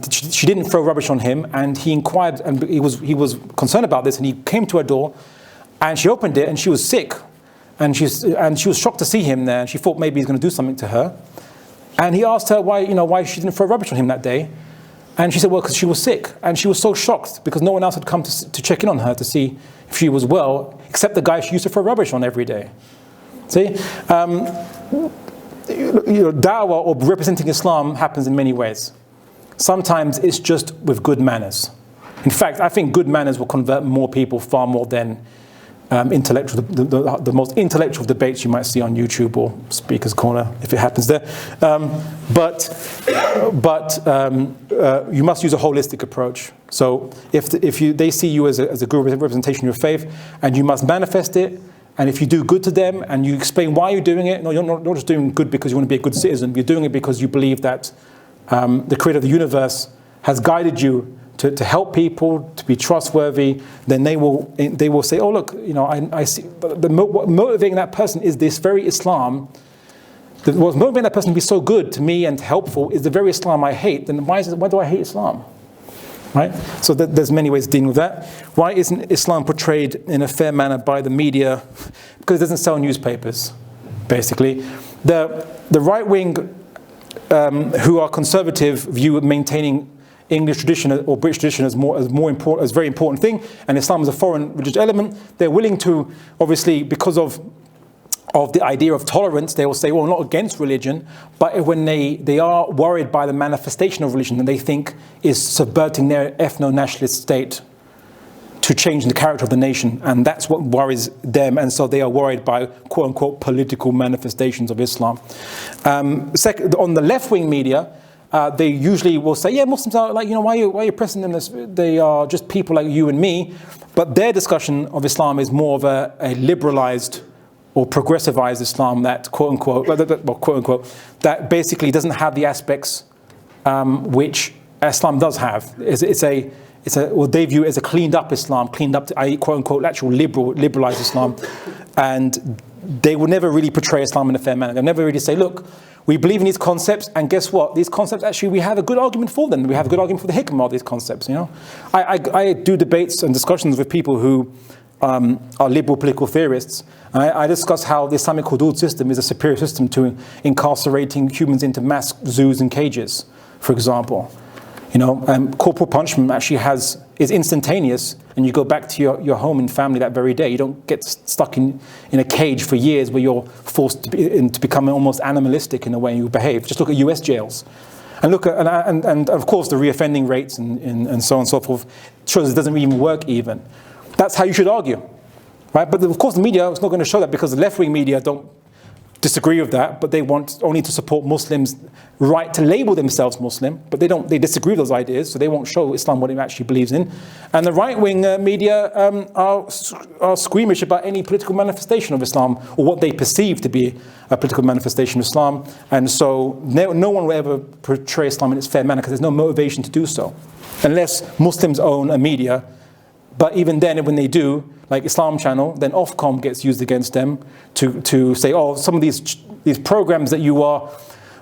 she didn't throw rubbish on him, and he inquired, and he was concerned about this, and he came to her door, and she opened it, and she was sick, and she was shocked to see him there. And she thought maybe he's going to do something to her, and he asked her why she didn't throw rubbish on him that day. And she said, well, because she was sick. And she was so shocked because no one else had come to check in on her to see if she was well, except the guy she used to throw rubbish on every day. See? Da'wah or representing Islam happens in many ways. Sometimes it's just with good manners. In fact, I think good manners will convert more people far more than intellectual, the most intellectual debates you might see on YouTube or Speaker's Corner, if it happens there. But you must use a holistic approach. So if they see you as a good representation of your faith, and you must manifest it, and if you do good to them, and you explain why you're doing it, no, you're not just doing good because you want to be a good citizen, you're doing it because you believe that the creator of the universe has guided you to help people, to be trustworthy, then they will say, oh look, I see, what motivating that person is this very Islam. What's motivating that person to be so good to me and helpful is the very Islam I hate. Then why do I hate Islam? Right? So there's many ways of dealing with that. Why isn't Islam portrayed in a fair manner by the media? Because it doesn't sell newspapers, basically. The right wing, who are conservative, view maintaining English tradition or British tradition as a very important thing, and Islam is a foreign religious element. They're willing to, obviously, because of the idea of tolerance, they will say, well, not against religion, but when they are worried by the manifestation of religion that they think is subverting their ethno-nationalist state to change the character of the nation, and that's what worries them, and so they are worried by quote-unquote political manifestations of Islam. Second, on the left-wing media, they usually will say, yeah, Muslims are like, why are you pressing them this? They are just people like you and me. But their discussion of Islam is more of a liberalized or progressivized Islam that quote-unquote, that basically doesn't have the aspects which Islam does have. What they view as a cleaned up Islam, i.e. quote-unquote actual liberalized Islam. And they will never really portray Islam in a fair manner. They'll never really say, look, we believe in these concepts, and guess what? These concepts, actually, we have a good argument for them. We have a good argument for the hikmah of these concepts, I do debates and discussions with people who are liberal political theorists. And I discuss how the Islamic hudud system is a superior system to incarcerating humans into mass zoos and cages, for example. Corporal punishment actually is instantaneous, and you go back to your home and family that very day. You don't get stuck in a cage for years where you're forced to become almost animalistic in the way you behave. Just look at US jails. And look at, and of course the reoffending rates and so on and so forth shows it doesn't even work even. That's how you should argue. Right? But of course the media is not going to show that because the left-wing media don't disagree with that, but they want only to support Muslims' right to label themselves Muslim, but they disagree with those ideas, so they won't show Islam what it actually believes in. And the right-wing media are squeamish about any political manifestation of Islam, or what they perceive to be a political manifestation of Islam, and so no one will ever portray Islam in its fair manner, because there's no motivation to do so, unless Muslims own a media. But even then, when they do, like Islam Channel, then Ofcom gets used against them to say, oh, some of these programs that you are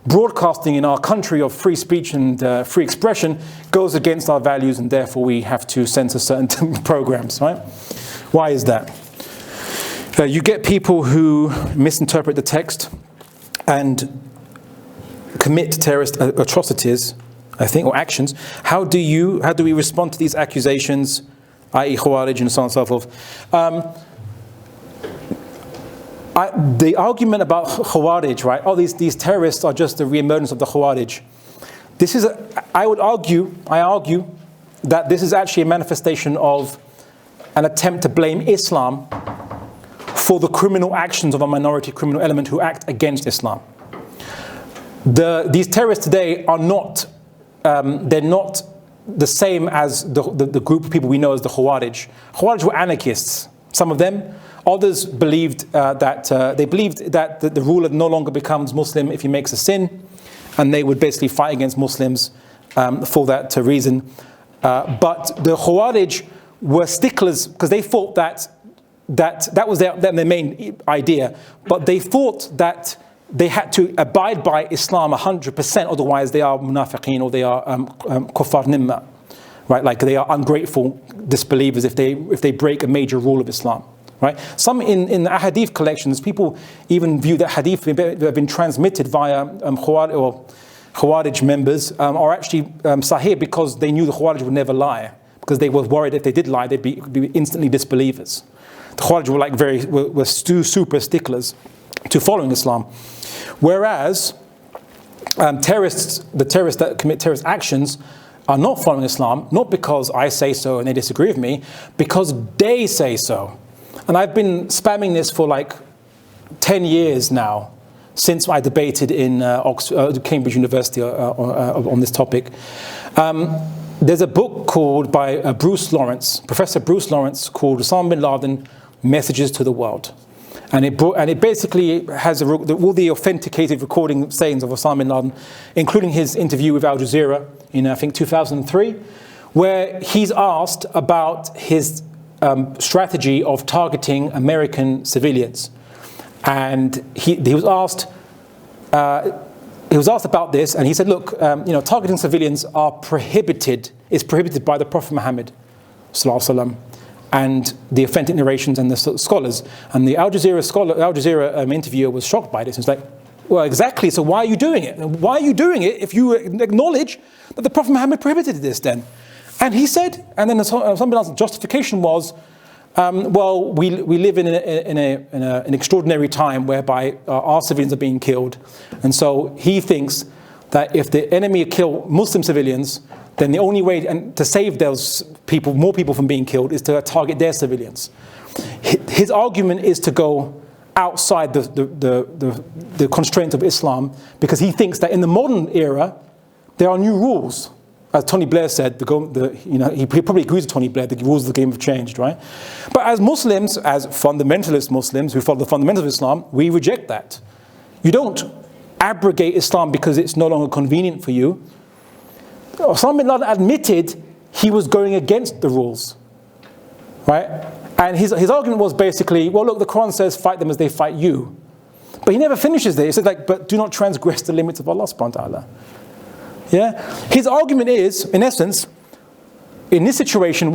broadcasting in our country of free speech and free expression goes against our values, and therefore we have to censor certain programs, right? Why is that? You get people who misinterpret the text and commit terrorist atrocities, I think, or actions. How do we respond to these accusations, i.e. Khawarij and so on and so forth? The argument about Khawarij, right? Oh, these terrorists are just the re-emergence of the Khawarij. I argue that this is actually a manifestation of an attempt to blame Islam for the criminal actions of a minority criminal element who act against Islam. These terrorists today are not, they're not the same as the group of people we know as the Khawarij. Khawarij were anarchists, some of them. Others believed that the ruler no longer becomes Muslim if he makes a sin, and they would basically fight against Muslims for that reason. But the Khawarij were sticklers because they thought that was their main idea. But they thought that they had to abide by Islam 100%, otherwise they are munafiqeen, or they are kuffar nimma, right? Like they are ungrateful disbelievers if they break a major rule of Islam, right? Some in the hadith collections, people even view that hadith that have been transmitted via Khawarij members are actually sahih, because they knew the Khawarij would never lie, because they were worried if they did lie, they'd be instantly disbelievers. The Khawarij were like were super sticklers to following Islam. Whereas the terrorists that commit terrorist actions are not following Islam, not because I say so and they disagree with me, because they say so. And I've been spamming this for like 10 years now, since I debated in Cambridge University on this topic. There's a book called by Professor Bruce Lawrence, called Osama bin Laden, Messages to the World. And it basically has all the authenticated recording sayings of Osama bin Laden, including his interview with Al Jazeera in, I think, 2003, where he's asked about his strategy of targeting American civilians. And he was asked about this, and he said, look, targeting civilians is prohibited by the Prophet Muhammad sallallahu alaihi wasallam, and the authentic narrations and the scholars. And the Al Jazeera interviewer was shocked by this. He was like, well, exactly, so why are you doing it? Why are you doing it if you acknowledge that the Prophet Muhammad prohibited this then? And he said, and then something else, justification was, well, we live in an extraordinary time whereby our civilians are being killed. And so he thinks that if the enemy kill Muslim civilians, then the only way to save those people, more people from being killed, is to target their civilians. His argument is to go outside the constraints of Islam, because he thinks that in the modern era, there are new rules. As Tony Blair said, he probably agrees with Tony Blair, the rules of the game have changed, right? But as Muslims, as fundamentalist Muslims who follow the fundamentals of Islam, we reject that. You don't abrogate Islam because it's no longer convenient for you. Osama bin Laden admitted he was going against the rules, right? And his argument was basically, well, look, the Quran says fight them as they fight you. But he never finishes there. He said, but do not transgress the limits of Allah subhanahu wa ta'ala. Yeah? His argument is, in essence, in this situation,